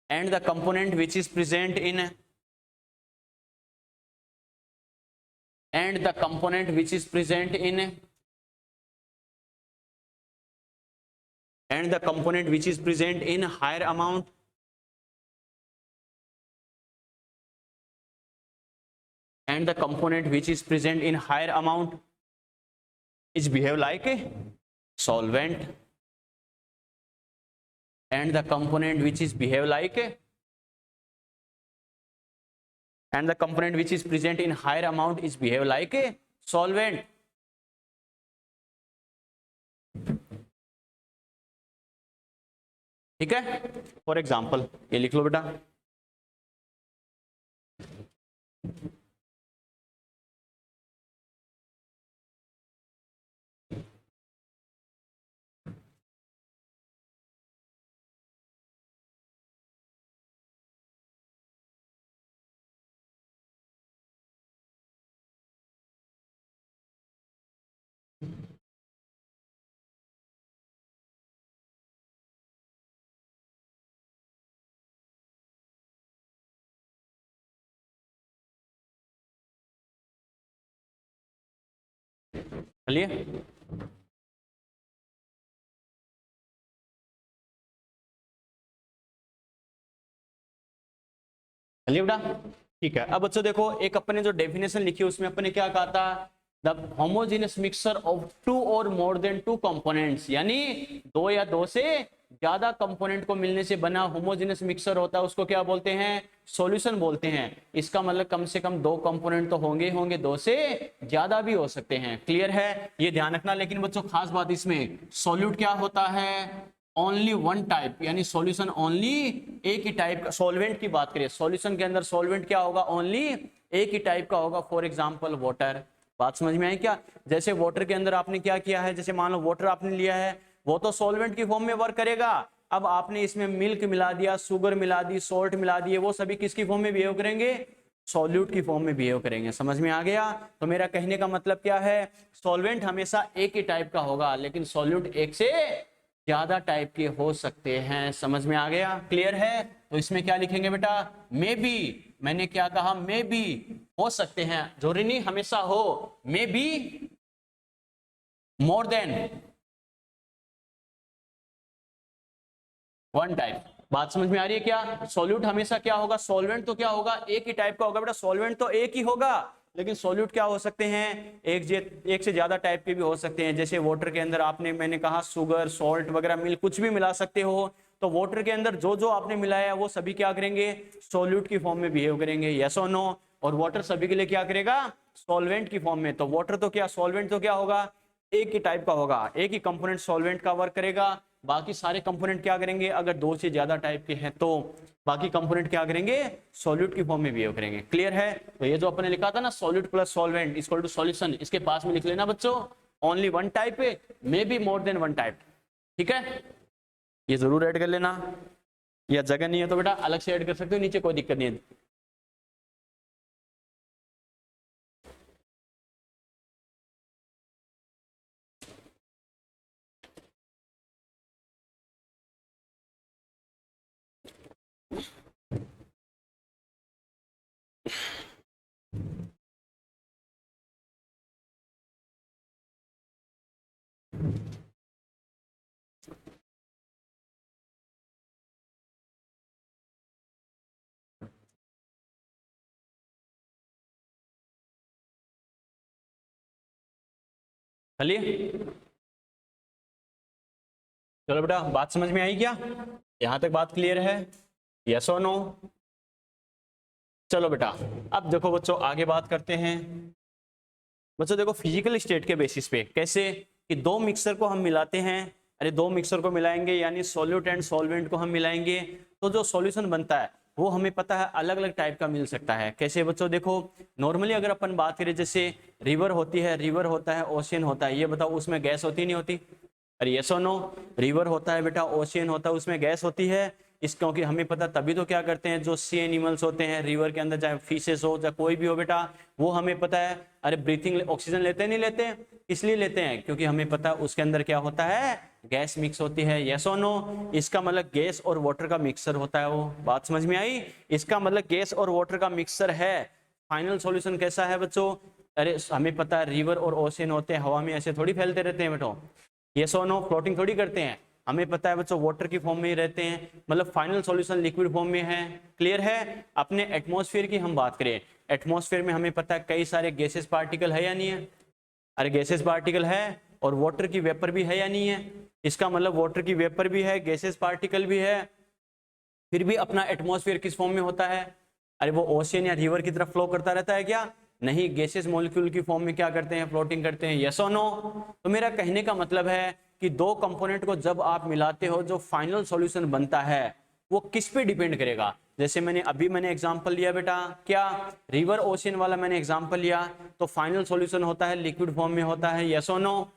and the component which is present in and the component which is present in and the component which is present in higher amount and the component which is present in higher amount is behave like a solvent, and the component which is behave like a and the component which is present in higher amount is behave like a solvent. ठीक है, for example ये लिख लो बेटा, चलिए चलिए बेटा, ठीक है। अब बच्चों देखो, एक अपने जो डेफिनेशन लिखी उसमें अपने क्या कहा था, the homogeneous mixture of two और मोर देन टू कंपोनेंट्स, यानी दो या दो से ज्यादा कंपोनेंट को मिलने से बना होमोजेनियस मिक्सचर होता है, उसको क्या बोलते हैं, सॉल्यूशन बोलते हैं। इसका मतलब कम से कम दो कंपोनेंट तो होंगे होंगे, दो से ज्यादा भी हो सकते हैं। क्लियर है, ये ध्यान रखना। लेकिन बच्चों खास बात इसमें, सॉल्यूट क्या होता है, ओनली वन टाइप, यानी सॉल्यूशन ओनली एक ही टाइप का। सॉल्वेंट की बात करें, सॉल्यूशन के अंदर सॉल्वेंट क्या होगा, ओनली एक ही टाइप का होगा। फॉर एग्जांपल वाटर, बात समझ में आई क्या? जैसे वाटर के अंदर आपने क्या किया है, जैसे मान लो वाटर आपने लिया है, वो तो सॉल्वेंट की फॉर्म में वर्क करेगा। अब आपने इसमें मिल्क मिला दिया, शुगर मिला दी, सॉल्ट मिला दिए, वो सभी किसकी फॉर्म में बिहेव करेंगे, सॉल्यूट की फॉर्म में बिहेव करेंगे। समझ में आ गया? तो मेरा कहने का मतलब क्या है, सॉल्वेंट हमेशा एक ही टाइप का होगा, लेकिन सॉल्यूट एक से ज्यादा टाइप के हो सकते हैं। समझ में आ गया? क्लियर है? तो इसमें क्या लिखेंगे बेटा, मे बी, मैंने क्या कहा, मे बी, हो सकते हैं, जरूरी नहीं हमेशा हो, मे be more than one type. बात समझ में आ रही है क्या? सॉल्यूट हमेशा क्या होगा, सॉल्वेंट तो क्या होगा, एक ही टाइप का होगा बेटा, सॉल्वेंट तो एक ही होगा, लेकिन सॉल्यूट क्या हो सकते हैं, एक से ज्यादा टाइप के भी हो सकते हैं। जैसे वाटर के अंदर आपने, मैंने कहा शुगर, सॉल्ट वगैरह, मिल्क, कुछ भी मिला सकते हो। तो वाटर के अंदर जो जो आपने मिलाया वो सभी क्या करेंगे, सॉल्यूट की फॉर्म में बिहेव करेंगे। यस और नो? और वाटर सभी के लिए क्या करेगा, सॉल्वेंट की फॉर्म में। तो वाटर तो क्या, सॉल्वेंट तो क्या होगा, एक ही टाइप का होगा, एक ही कंपोनेंट सॉल्वेंट का वर्क करेगा। बाकी सारे कंपोनेंट क्या करेंगे, अगर दो से ज्यादा टाइप के हैं तो बाकी कंपोनेंट क्या करेंगे, सॉल्यूट की फॉर्म में बिहेव करेंगे। क्लियर है? तो ये जो अपने लिखा था ना, solute plus solvent equal to solution, इसके पास में लिख लेना बच्चों, only one type, may be more than one type. ठीक है, ये जरूर ऐड कर लेना, या जगह नहीं है तो बेटा अलग से ऐड कर सकते हो नीचे, कोई दिक्कत नहीं है। चलिए चलो बेटा, बात समझ में आई क्या? यहां तक बात क्लियर है? यस और नो? चलो बेटा, अब देखो बच्चों आगे बात करते हैं। बच्चों देखो फिजिकल स्टेट के बेसिस पे कैसे कि दो मिक्सर को हम मिलाते हैं, अरे दो मिक्सर को मिलाएंगे यानी सॉल्यूट एंड सॉल्वेंट को हम मिलाएंगे तो जो सॉल्यूशन बनता है वो हमें पता है अलग अलग टाइप का मिल सकता है। कैसे बच्चों? देखो नॉर्मली अगर अपन बात करें जैसे रिवर होती है, रिवर होता है, ओशियन होता है, ये बताओ उसमें गैस होती नहीं होती? अरे यस और नो? रिवर होता है बेटा, ओशियन होता है, उसमें गैस होती है। इस क्योंकि हमें पता तभी तो क्या करते हैं जो सी एनिमल्स होते हैं रिवर के अंदर, चाहे फिशेस हो चाहे कोई भी हो बेटा, वो हमें पता है अरे ब्रीथिंग ऑक्सीजन लेते नहीं लेते? इसलिए लेते हैं क्योंकि हमें पता है उसके अंदर क्या होता है, गैस मिक्स होती है। यस और नो? इसका मतलब गैस और वाटर का मिक्सर होता है वो। बात समझ में आई? इसका मतलब गैस और वाटर का मिक्सर है। फाइनल सॉल्यूशन कैसा है बच्चों? अरे हमें पता है रिवर और ओशियन होते हैं, हवा में ऐसे थोड़ी फैलते रहते हैं बेटो। यस और नो? फ्लोटिंग थोड़ी करते हैं। हमें पता है बच्चों वाटर की फॉर्म में ही रहते हैं, मतलब फाइनल सॉल्यूशन लिक्विड फॉर्म में है। क्लियर है? अपने एटमॉस्फेयर की हम बात करें, एटमॉस्फेयर में हमें पता है कई सारे गैसेस पार्टिकल है या नहीं है? अरे गैसेस पार्टिकल है और वाटर की वेपर भी है या नहीं है? इसका मतलब वाटर की वेपर भी है, गैसेस पार्टिकल भी है, फिर भी अपना एटमॉस्फेयर किस फॉर्म में होता है? अरे वो ओशियन या रिवर की तरफ फ्लो करता रहता है क्या? नहीं, गैसेस मॉलिक्यूल की फॉर्म में क्या करते हैं, फ्लोटिंग करते हैं। यस और नो? तो मेरा कहने का मतलब है कि दो कंपोनेंट को जब आप मिलाते हो जो फाइनल सॉल्यूशन बनता है वो किस पे डिपेंड करेगा? जैसे मैंने एग्जांपल लिया बेटा, क्या रिवर ओशियन वाला मैंने एग्जांपल लिया, तो फाइनल सॉल्यूशन होता है लिक्विड फॉर्म में होता है। यस और नो?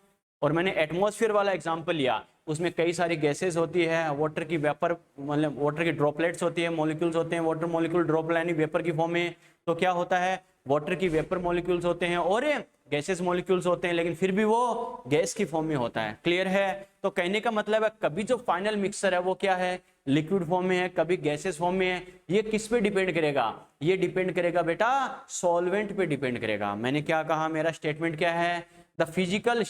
और मैंने एटमॉस्फेयर वाला एग्जांपल लिया, उसमें कई सारी गैसेस होती है, वाटर की वेपर मतलब वाटर की ड्रॉपलेट्स होती है, मॉलिक्यूल्स होते हैं, वाटर मॉलिक्यूल ड्रॉपलेट यानी वेपर की फॉर्म में, तो क्या होता है वाटर की वेपर मॉलिक्यूल्स होते हैं और गैसेस मॉलिक्यूल्स होते हैं, लेकिन फिर भी वो गैस की फॉर्म में होता है। क्लियर है? तो कहने का मतलब है कभी जो फाइनल मिक्सर है वो क्या है, लिक्विड फॉर्म में है, कभी गैसेस फॉर्म में है। ये किस पे डिपेंड करेगा? ये डिपेंड करेगा बेटा सॉल्वेंट पे डिपेंड करेगा। मैंने क्या कहा, मेरा स्टेटमेंट क्या है, the physical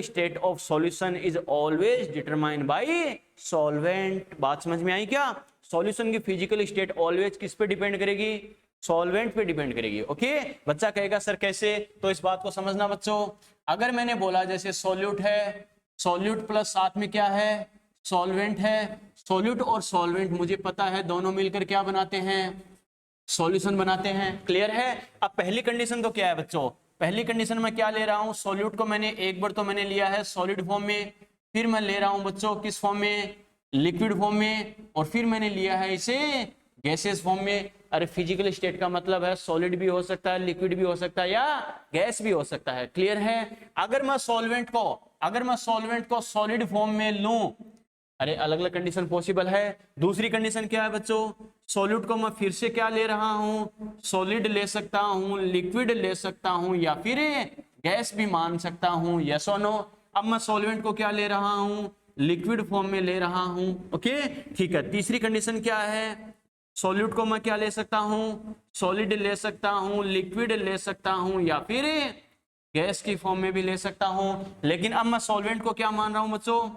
state of solution is always determined by solvent. बात समझ में आई क्या? सॉल्यूशन की फिजिकल स्टेट ऑलवेज किस पे डिपेंड करेगी? सॉल्वेंट पे डिपेंड करेगी। ओके? बच्चा कहेगा सर कैसे? तो इस बात को समझना बच्चों, अगर मैंने बोला जैसे सॉल्यूट है, सॉल्यूट प्लस साथ में क्या है, सॉल्वेंट है, सॉल्यूट और सॉल्वेंट मुझे पता है दोनों मिलकर क्या बनाते हैं, सॉल्यूशन बनाते हैं। क्लियर है? अब पहली कंडीशन तो क्या है बच्चों, पहली कंडीशन में क्या ले रहा हूं, सॉल्यूट को मैंने एक बार तो मैंने लिया है सॉलिड फॉर्म में, फिर मैं ले रहा हूं बच्चों किस फॉर्म में, लिक्विड फॉर्म में, और फिर मैंने लिया है इसे गैसेस फॉर्म में। अरे फिजिकल स्टेट का मतलब है सॉलिड भी हो सकता है, लिक्विड भी हो सकता है, या गैस भी हो सकता है। क्लियर है? अगर मैं सॉल्वेंट को सॉलिड फॉर्म में लूं, अरे अलग अलग कंडीशन पॉसिबल है। दूसरी कंडीशन क्या है बच्चों, सॉल्यूट को मैं फिर से क्या ले रहा हूं, सॉलिड ले सकता हूं, लिक्विड ले सकता हूं, या फिर गैस भी मान सकता हूं। यस और नो? अब मैं सॉल्वेंट को क्या ले रहा हूं, लिक्विड फॉर्म में ले रहा हूं। ओके ठीक है। तीसरी कंडीशन क्या है, सॉल्यूट को मैं क्या ले सकता हूं, सॉलिड ले सकता हूं, लिक्विड ले सकता हूं, या फिर गैस की फॉर्म में भी ले सकता हूं। लेकिन अब मैं सॉल्वेंट को क्या मान रहा हूं बच्चों,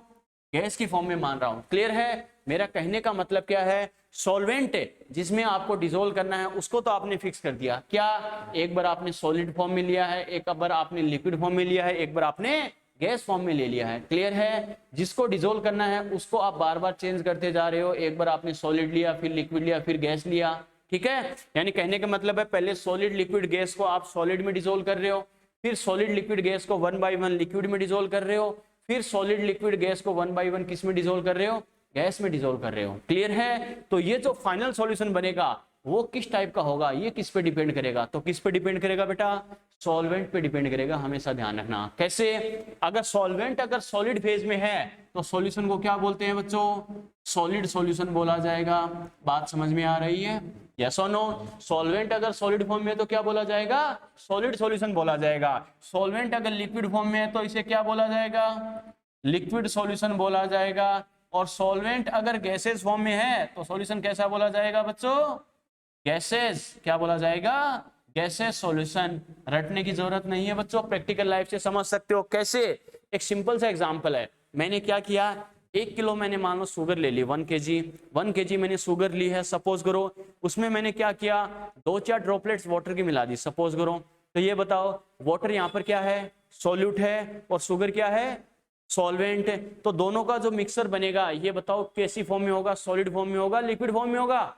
गैस की फॉर्म में मान रहा हूं। क्लियर है? मेरा कहने का मतलब क्या है, सॉल्वेंट जिसमें आपको डिसोल्व करना है उसको तो आपने फिक्स कर दिया, क्या एक बार आपने सॉलिड फॉर्म में लिया है, एक बार आपने लिक्विड फॉर्म में लिया है, एक बार आपने गैस फॉर्म में ले लिया है। क्लियर है? जिसको डिसोल्व करना है उसको आप बार बार चेंज करते जा रहे हो, एक बार आपने सॉलिड लिया, फिर लिक्विड लिया, फिर गैस लिया। ठीक है? यानी कहने का मतलब है पहले सॉलिड लिक्विड गैस को आप सॉलिड में डिसोल्व कर रहे हो, फिर सॉलिड लिक्विड गैस को 1 by 1 लिक्विड में डिसोल्व कर रहे हो, फिर सॉलिड लिक्विड गैस को 1 by 1 किस में डिसोल्व कर रहे हो, गैस में डिसोल्व कर रहे हो। क्लियर है? तो ये जो फाइनल सॉल्यूशन बनेगा वो किस टाइप का होगा, ये किस पे डिपेंड करेगा, तो किस पे डिपेंड करेगा बेटा, सॉल्वेंट पे डिपेंड करेगा। हमेशा ध्यान रखना। कैसे? अगर सॉल्वेंट अगर सॉलिड फेज में है तो सॉल्यूशन को क्या बोलते हैं बच्चों, सॉलिड सॉल्यूशन बोला जाएगा। बात समझ में आ रही है? यस और नो? सॉल्वेंट अगर सॉलिड फॉर्म में है तो क्या बोला जाएगा, सॉलिड सॉल्यूशन बोला जाएगा। सॉल्वेंट अगर लिक्विड फॉर्म में है तो इसे क्या बोला जाएगा, लिक्विड सॉल्यूशन बोला जाएगा। और सॉल्वेंट अगर गैसेस फॉर्म में है तो सॉल्यूशन कैसा बोला जाएगा बच्चों, गैसेस, क्या बोला जाएगा, गैसेस सॉल्यूशन। रटने की जरूरत नहीं है बच्चों, प्रैक्टिकल लाइफ से समझ सकते हो। कैसे? एक सिंपल सा एग्जांपल है, मैंने क्या किया, 1 किलो मैंने मान लो शुगर ले ली, 1 kg मैंने शुगर ली है सपोज करो, उसमें मैंने क्या किया, 2-4 ड्रॉपलेट्स वाटर की मिला दी सपोज करो। तो ये बताओ वाटर यहाँ पर क्या है, सॉल्यूट है, और शुगर क्या है, सॉल्वेंट। तो दोनों का जो मिक्सर बनेगा ये बताओ कैसी फॉर्म में होगा, सॉलिड फॉर्म में होगा, लिक्विड फॉर्म में होगा,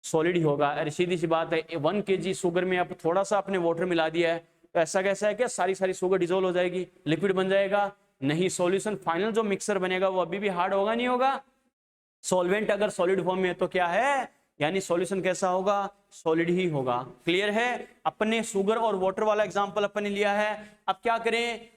सॉलिड ही होगा। अरे सीधी सी बात है, 1 kg शुगर में आप थोड़ा सा आपने वाटर मिला दिया है, तो ऐसा कैसा है क्या सारी शुगर डिजोल्व हो जाएगी, लिक्विड बन जाएगा, नहीं। सॉल्यूशन फाइनल जो मिक्सर बनेगा वो अभी भी हार्ड होगा, नहीं होगा। सॉल्वेंट अगर सॉलिड फॉर्म में है तो क्या है, यानी सॉल्यूशन कैसा होगा, सॉलिड ही होगा। क्लियर है। अपने शुगर और वाटर वाला एग्जांपल अपन ने लिया है। अब क्या करें,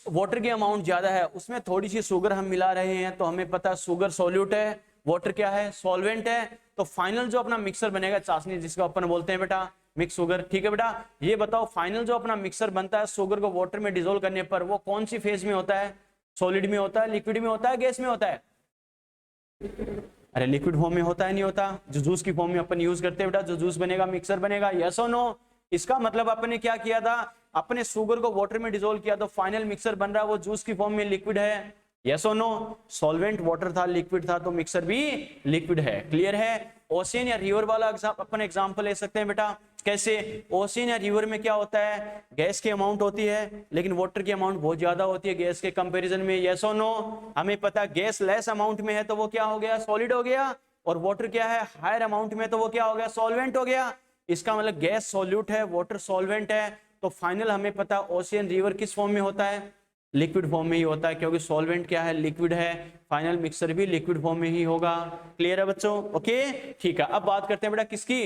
वाटर की अमाउंट ज्यादा है, उसमें थोड़ी सी शुगर हम मिला रहे हैं, तो हमें पता है शुगर सॉल्यूट है, वाटर क्या है, सॉल्वेंट है। तो फाइनल जो अपना मिक्सर बनेगा चाशनी, जिसको अपन बोलते हैं बेटा मिक्स शुगर, ठीक है बेटा। ये बताओ फाइनल जो अपना मिक्सर बनता है शुगर को वाटर में डिसोल्व करने पर, वो कौन सी फेज में होता है, सॉलिड में होता है, लिक्विड में होता है, गैस में होता है। अरे लिक्विड फॉर्म में होता है, नहीं होता। जो जूस की फॉर्म में अपन यूज करते हैं बेटा, जो जूस बनेगा मिक्सर बनेगा, यस और नो। इसका मतलब अपने क्या किया था, अपने शुगर को वाटर में डिसोल्व किया, तो फाइनल मिक्सर बन रहा है वो जूस की फॉर्म में, लिक्विड है, यस और नो। सॉल्वेंट वाटर था, लिक्विड था, तो मिक्सर भी लिक्विड है। क्लियर है। ओशियन या रिवर वाला अपन एग्जांपल ले सकते हैं बेटा। कैसे, ओशियन या रिवर में क्या होता है, गैस की अमाउंट होती है, लेकिन वाटर की अमाउंट बहुत ज्यादा होती है गैस के कंपैरिजन में, यस और नो। हमें पता है गैस लेस अमाउंट में है तो वो क्या हो गया, सॉलिड हो गया, और वाटर क्या है, हायर अमाउंट में, तो वो क्या हो गया, सॉल्वेंट हो गया। इसका मतलब गैस सॉल्यूट है, वाटर सॉल्वेंट है, तो फाइनल हमें पता ओशियन रिवर किस फॉर्म में होता है, लिक्विड फॉर्म में ही होता है, क्योंकि सॉल्वेंट क्या है, लिक्विड है। फाइनल मिक्सर भी लिक्विड फॉर्म में ही होगा। क्लियर है बच्चों, ओके ठीक है। अब बात करते हैं बेटा किसकी,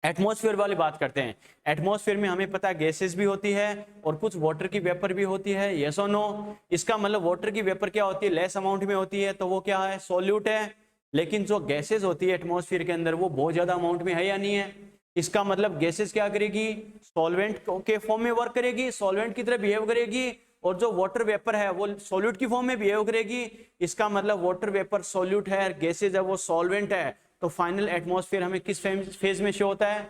एटमॉस्फेयर वाली बात करते हैं। एटमॉस्फेयर में हमें पता है गैसेस भी होती है और कुछ वाटर की वेपर भी होती है, यस और नो। इसका मतलब वाटर की वेपर क्या होती है, लेस अमाउंट में होती है, तो वो क्या है, सॉल्यूट है। लेकिन जो गैसेस होती है एटमॉस्फेयर के अंदर, वो बहुत ज्यादा अमाउंट में है या नहीं है। इसका मतलब गैसेस क्या करेगी, सॉल्वेंट के फॉर्म में वर्क करेगी, सॉल्वेंट की तरह बिहेव करेगी, और जो वाटर वेपर है वो सॉल्यूट की फॉर्म में बिहेव करेगी। इसका मतलब वाटर वेपर सॉल्यूट है, गैसेज है वो सॉल्वेंट है, तो फाइनल एटमॉस्फेयर हमें किस फेज में शो होता है,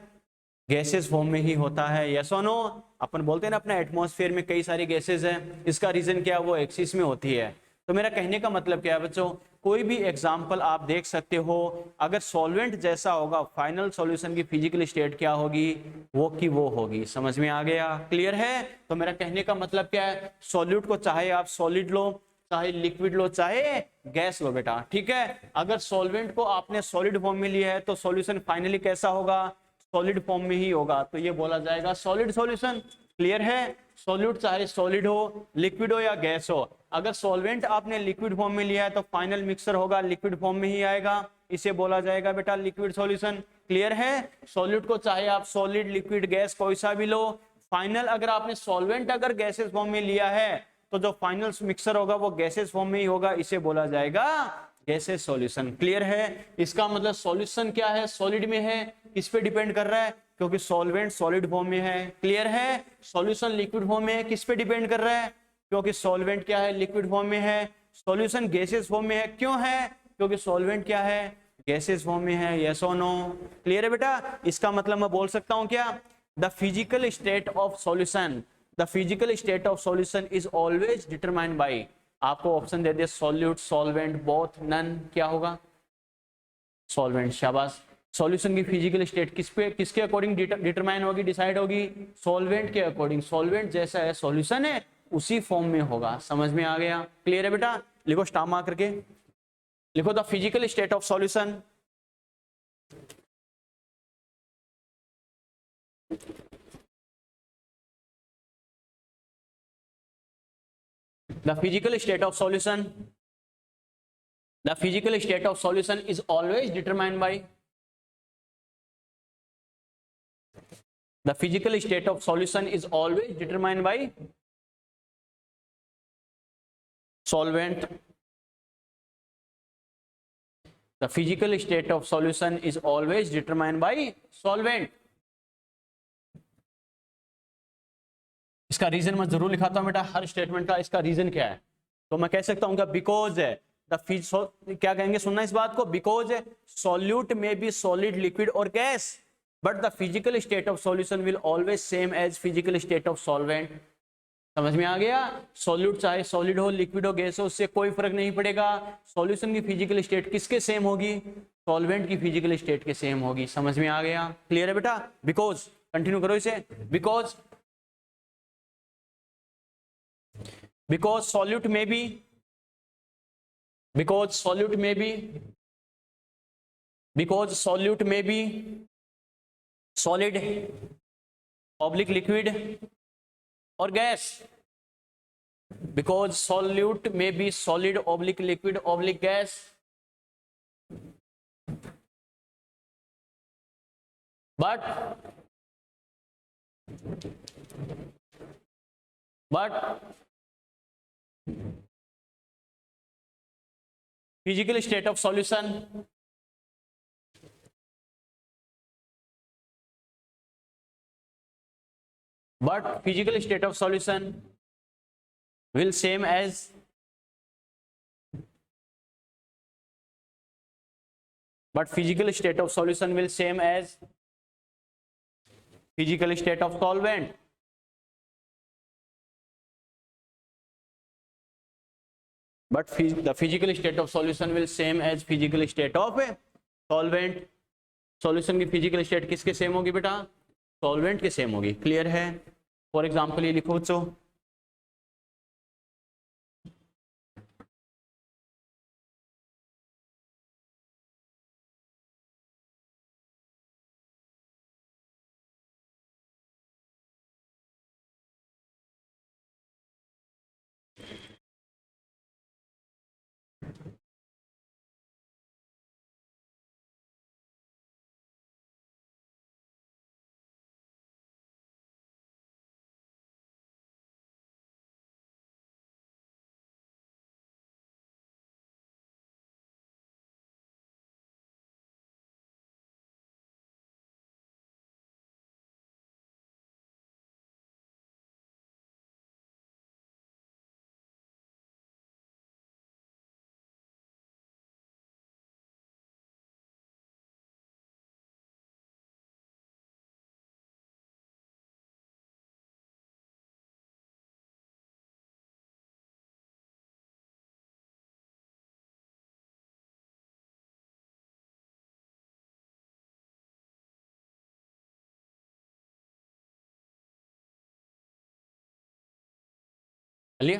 गैसेस फॉर्म में ही होता है, यस और नो। अपन बोलते हैं ना अपने एटमॉस्फेयर में कई सारी गैसेज हैं, इसका रीजन क्या है, वो एक्सिस में होती है। तो मेरा कहने का मतलब क्या है बच्चों, कोई भी एग्जाम्पल आप देख सकते हो, अगर सॉल्वेंट जैसा होगा, फाइनल सॉल्यूशन की फिजिकल स्टेट क्या होगी, वो की वो होगी। समझ में आ गया, क्लियर है। तो मेरा कहने का मतलब क्या है, सॉल्यूट को चाहे आप सॉलिड लो, चाहे लिक्विड लो, चाहे गैस लो बेटा, ठीक है। अगर सॉल्वेंट को आपने सॉलिड फॉर्म में लिया है तो सॉल्यूशन फाइनली कैसा होगा, सॉलिड फॉर्म में ही होगा, तो ये बोला जाएगा सॉलिड सॉल्यूशन। क्लियर है। सॉल्यूट चाहे सॉलिड हो, लिक्विड हो या गैस हो, अगर सॉल्वेंट आपने लिक्विड फॉर्म में लिया है तो फाइनल मिक्सर होगा लिक्विड फॉर्म में ही आएगा, इसे बोला जाएगा बेटा लिक्विड सॉल्यूशन। क्लियर है। सॉल्यूट को चाहे आप सॉलिड, लिक्विड, गैस कोई सा भी लो, फाइनल अगर आपने सॉल्वेंट अगर गैसेस फॉर्म में लिया है तो जो फाइनल मिक्सर होगा वो गैसेस फॉर्म में ही होगा, इसे बोला जाएगा गैसेस सॉल्यूशन। क्लियर है। इसका मतलब सॉल्यूशन क्या है, सॉलिड में है, किस पे डिपेंड कर रहा है, क्योंकि सॉल्वेंट सॉलिड फॉर्म में है। क्लियर है। सॉल्यूशन लिक्विड फॉर्म में है, किस पे डिपेंड कर रहा है, क्योंकि सॉल्वेंट क्या है, लिक्विड फॉर्म में है। सॉल्यूशन गैसेस फॉर्म में है, क्यों है, क्योंकि सॉल्वेंट क्या है, गैसेस फॉर्म में है, यस और नो। क्लियर है बेटा। इसका मतलब मैं बोल सकता हूं क्या, the physical state of solution, the physical state of solution is always determined by, आपको ऑप्शन दे दिया सॉल्यूट, सॉल्वेंट, बोथ, नन, क्या होगा, सॉल्वेंट। शाबाश। सॉल्यूशन की फिजिकल स्टेट किसके अकॉर्डिंग डिटरमाइन होगी, डिसाइड होगी, सॉल्वेंट के अकॉर्डिंग। सॉल्वेंट जैसा है सॉल्यूशन है उसी फॉर्म में होगा। समझ में आ गया। क्लियर है बेटा। लिखो स्टार मार्क करके, लिखो the physical state of solution, the physical state of solution, the physical state of solution is always determined by, the physical state of solution is always determined by solvent, the physical state of solution is always determined by solvent। इसका reason मैं जरूर लिखाता हूं बेटा, हर statement का इसका reason क्या है। तो मैं कह सकता हूं बिकॉज है क्या कहेंगे, सुनना इस बात को, बिकॉज सॉल्यूट में बी सॉलिड, लिक्विड और gas, but the physical state of solution will always same as physical state of solvent. समझ में आ गया। सॉल्यूट चाहे सॉलिड हो, लिक्विड हो, गैस हो, उससे कोई फर्क नहीं पड़ेगा। सॉल्यूशन की फिजिकल स्टेट किसके सेम होगी? सॉल्वेंट की फिजिकल स्टेट के सेम होगी। समझ में आ गया? क्लियर है बेटा? बिकॉज, कंटिन्यू करो इसे, बिकॉज सॉल्यूट में भी, बिकॉज सॉल्यूट में भी सॉलिड ऑब्लिक लिक्विड और गैस, बिकॉज सॉल्यूट में be solid oblique liquid oblique gas, but physical state of solution will same as physical state of solution will same as physical state of solvent. But the physical state of solution will same as physical state of solvent. Solution की physical state किसके same होगी बेटा? Solvent के same होगी। Clear है? For example ये लिखो बच्चों, चलिए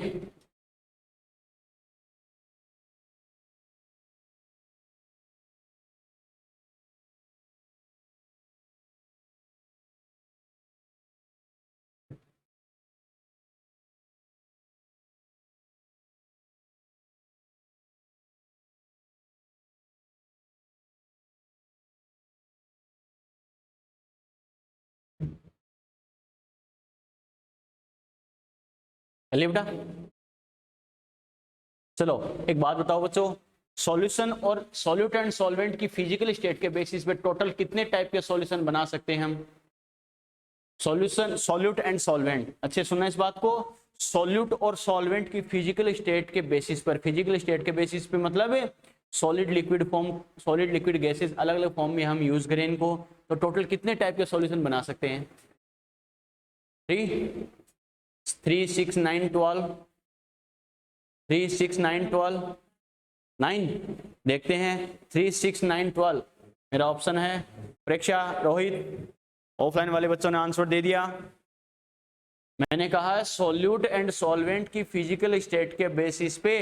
चलिए बेटा, चलो एक बात बताओ बच्चों, सॉल्यूशन और सॉल्यूट एंड सॉल्वेंट की फिजिकल स्टेट के बेसिस पे टोटल कितने टाइप के सॉल्यूशन बना सकते हैं हम? सॉल्यूशन, सॉल्यूट एंड सॉल्वेंट, अच्छे सुनना इस बात को, सॉल्यूट और सॉल्वेंट की फिजिकल स्टेट के बेसिस पर, फिजिकल स्टेट के बेसिस पे मतलब solid liquid form, solid liquid gases अलग अलग फॉर्म में हम यूज करें इनको, तो टोटल कितने टाइप के सॉल्यूशन बना सकते हैं? 3 6 9 12, 3 6 9 12, 9 देखते हैं, 3 6 9 12 मेरा ऑप्शन है। प्रेक्षा, रोहित, ऑफलाइन वाले बच्चों ने आंसर दे दिया। मैंने कहा है सॉल्यूट एंड सॉल्वेंट की फिजिकल स्टेट के बेसिस पे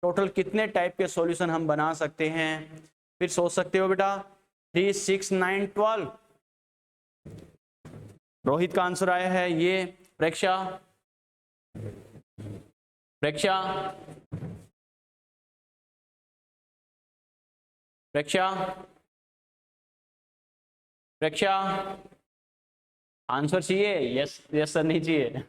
टोटल कितने टाइप के सॉल्यूशन हम बना सकते हैं? फिर सोच सकते हो बेटा, 3 6 9 12, रोहित का आंसर आया है ये। प्रेक्षा, प्रेक्षा, प्रेक्षा, प्रेक्षा, आंसर चाहिए? यस यस सर, नहीं चाहिए?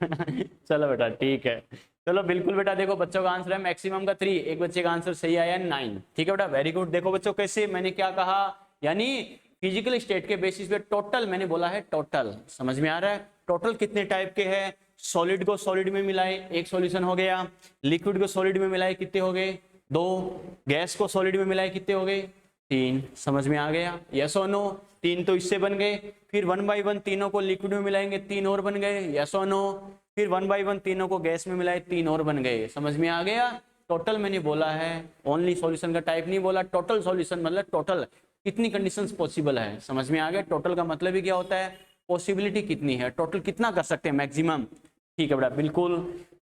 चलो बेटा ठीक है, चलो बिल्कुल बेटा, देखो बच्चों का आंसर है मैक्सिमम का 3, एक बच्चे का आंसर सही आया 9। ठीक है बेटा, वेरी गुड। देखो बच्चों कैसे, मैंने क्या कहा, यानी फिजिकल स्टेट के बेसिस पे टोटल, मैंने बोला है टोटल, समझ में आ रहा है? टोटल कितने टाइप के हैं? सॉलिड को सॉलिड में मिलाए, एक सॉल्यूशन हो गया। लिक्विड को सॉलिड में मिलाए, कितने हो गए? 2। गैस को सॉलिड में मिलाए, कितने हो गए? 3। समझ में आ गया? यस और नो? 3 तो इससे बन गए, फिर 1 बाई 1 तीनों को लिक्विड में मिलाएंगे, 3 और बन गए, यस और नो। फिर 1 बाई 1 तीनों को गैस में मिलाए, 3 और बन गए। समझ में आ गया? टोटल मैंने बोला है, ओनली सॉल्यूशन का टाइप नहीं बोला, टोटल सॉल्यूशन मतलब टोटल कितनी कंडीशंस पॉसिबल है। समझ में आ गया? टोटल का मतलब ही क्या होता है, पॉसिबिलिटी कितनी है, टोटल कितना कर सकते हैं मैक्सिमम। ठीक है बेटा, बिल्कुल।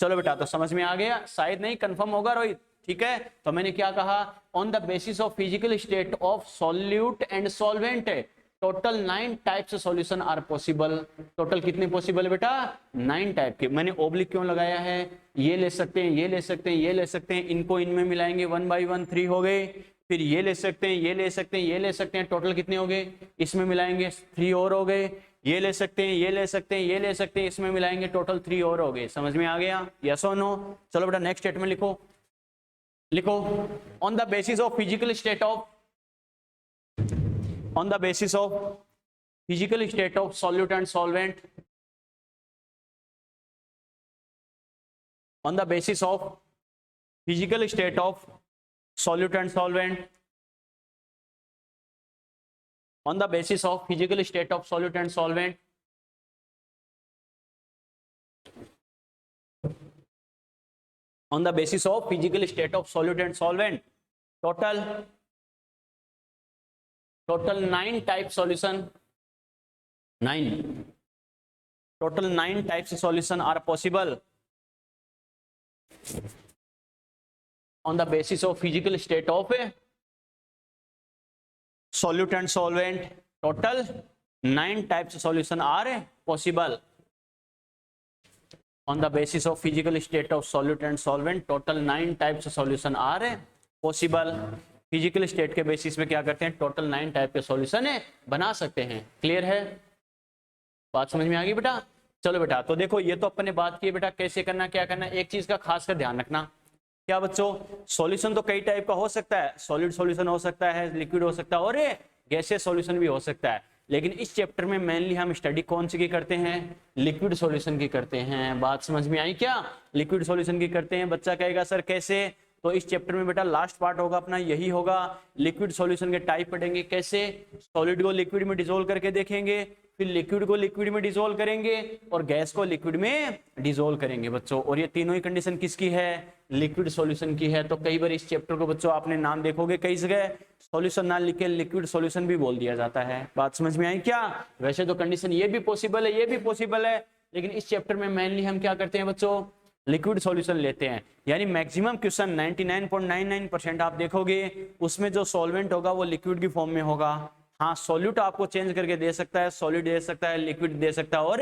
चलो बेटा, तो समझ में आ गया? शायद नहीं, कंफर्म होगा रोहित? ठीक है, तो मैंने क्या कहा, on the basis of physical state of solute and solvent total 9 types solution are possible. Total कितने पॉसिबल बेटा? 9 टाइप के। मैंने ओब्लिक क्यों लगाया है, ये ले सकते हैं, ये ले सकते हैं, ये ले सकते हैं, इनको इनमें मिलाएंगे, 1 बाई 1 3 हो गए। फिर ये ले सकते हैं, ये ले सकते हैं, ये ले सकते हैं, टोटल कितने हो गए, इसमें मिलाएंगे 3 और हो गए। ये ले सकते हैं, ये ले सकते हैं, ये ले सकते हैं, इसमें मिलाएंगे, टोटल 3 और हो गए। समझ में आ गया? यस और नो? चलो बेटा नेक्स्ट स्टेटमेंट लिखो। लिखो, on the basis of physical state of, on the basis of physical state of solute and solvent, on the basis of physical state of solute and solvent, on the basis of physical state of solute and solvent, on the basis of physical state of solute and solvent, total 9 type solution, 9 total 9 types of solution are possible on the basis of physical state of solute and solvent. Total 9 types of solution are possible on the basis of physical state of solute and solvent. Total 9 types of solution are possible. Physical state के basis में क्या करते हैं, total 9 type के solution है बना सकते हैं। क्लियर है? बात समझ में आ गई बेटा? चलो बेटा, तो देखो ये तो अपन ने बात की बेटा कैसे करना, क्या करना। एक चीज का खास कर ध्यान रखना, क्या बच्चों, सॉल्यूशन तो कई टाइप का हो सकता है, सॉलिड सॉल्यूशन हो सकता है, लिक्विड हो सकता है, और गैसियस सॉल्यूशन भी हो सकता है। लेकिन इस चैप्टर में मेनली हम स्टडी कौन सी की करते हैं, लिक्विड सॉल्यूशन की करते हैं। बात समझ में आई क्या? लिक्विड सॉल्यूशन की करते हैं। बच्चा कहेगा सर कैसे, तो इस चैप्टर में बेटा लास्ट पार्ट होगा अपना यही होगा, लिक्विड सॉल्यूशन के टाइप पढ़ेंगे, कैसे सॉलिड को लिक्विड में डिसोल्व करके देखेंगे, फिर लिक्विड को लिक्विड में डिसोल्व करेंगे, और गैस को लिक्विड में डिसोल्व करेंगे बच्चों। और ये तीनों ही कंडीशन किसकी है, लिक्विड सॉल्यूशन की है। तो कई बार इस चैप्टर को बच्चों आपने नाम देखोगे कई जगह सॉल्यूशन ना लिख के लिक्विड सॉल्यूशन भी बोल दिया जाता है। बात समझ में आई क्या? वैसे तो कंडीशन ये भी पॉसिबल है, ये भी पॉसिबल है, लेकिन इस चैप्टर में मेनली हम क्या करते हैं बच्चों, लिक्विड सॉल्यूशन लेते हैं। यानी मैक्सिमम क्वेश्चन 99.99% आप देखोगे उसमें जो सॉल्वेंट होगा वो लिक्विड की फॉर्म में होगा। हाँ, सॉल्यूट आपको चेंज करके दे सकता है, सॉलिड दे सकता है, लिक्विड दे सकता है, और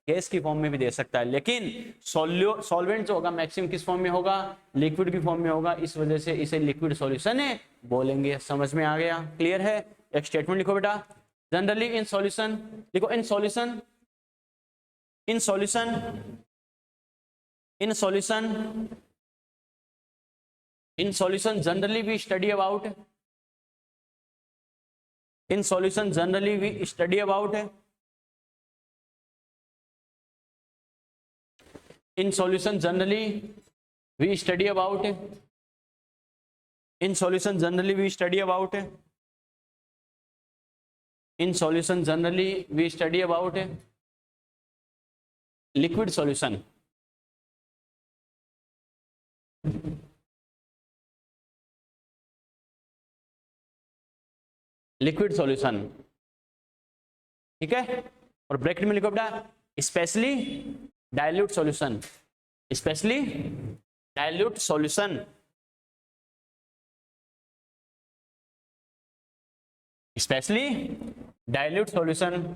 गैस की फॉर्म में भी दे सकता है। लेकिन सॉल्वेंट जो होगा मैक्सिमम किस फॉर्म में होगा, लिक्विड की फॉर्म में होगा। इस वजह से इसे लिक्विड सॉल्यूशन बोलेंगे। समझ में आ गया? क्लियर है? एक स्टेटमेंट लिखो बेटा, जनरली इन सॉल्यूशन, लिखो in solution, in solution, in solution generally we study about, in solution generally we study about, in solution generally we study about, in solution generally we study about, in solution generally we study about liquid solution, liquid solution. ठीक है, और bracket में लिखो बेटा specially dilute solution, specially dilute solution, specially dilute solution.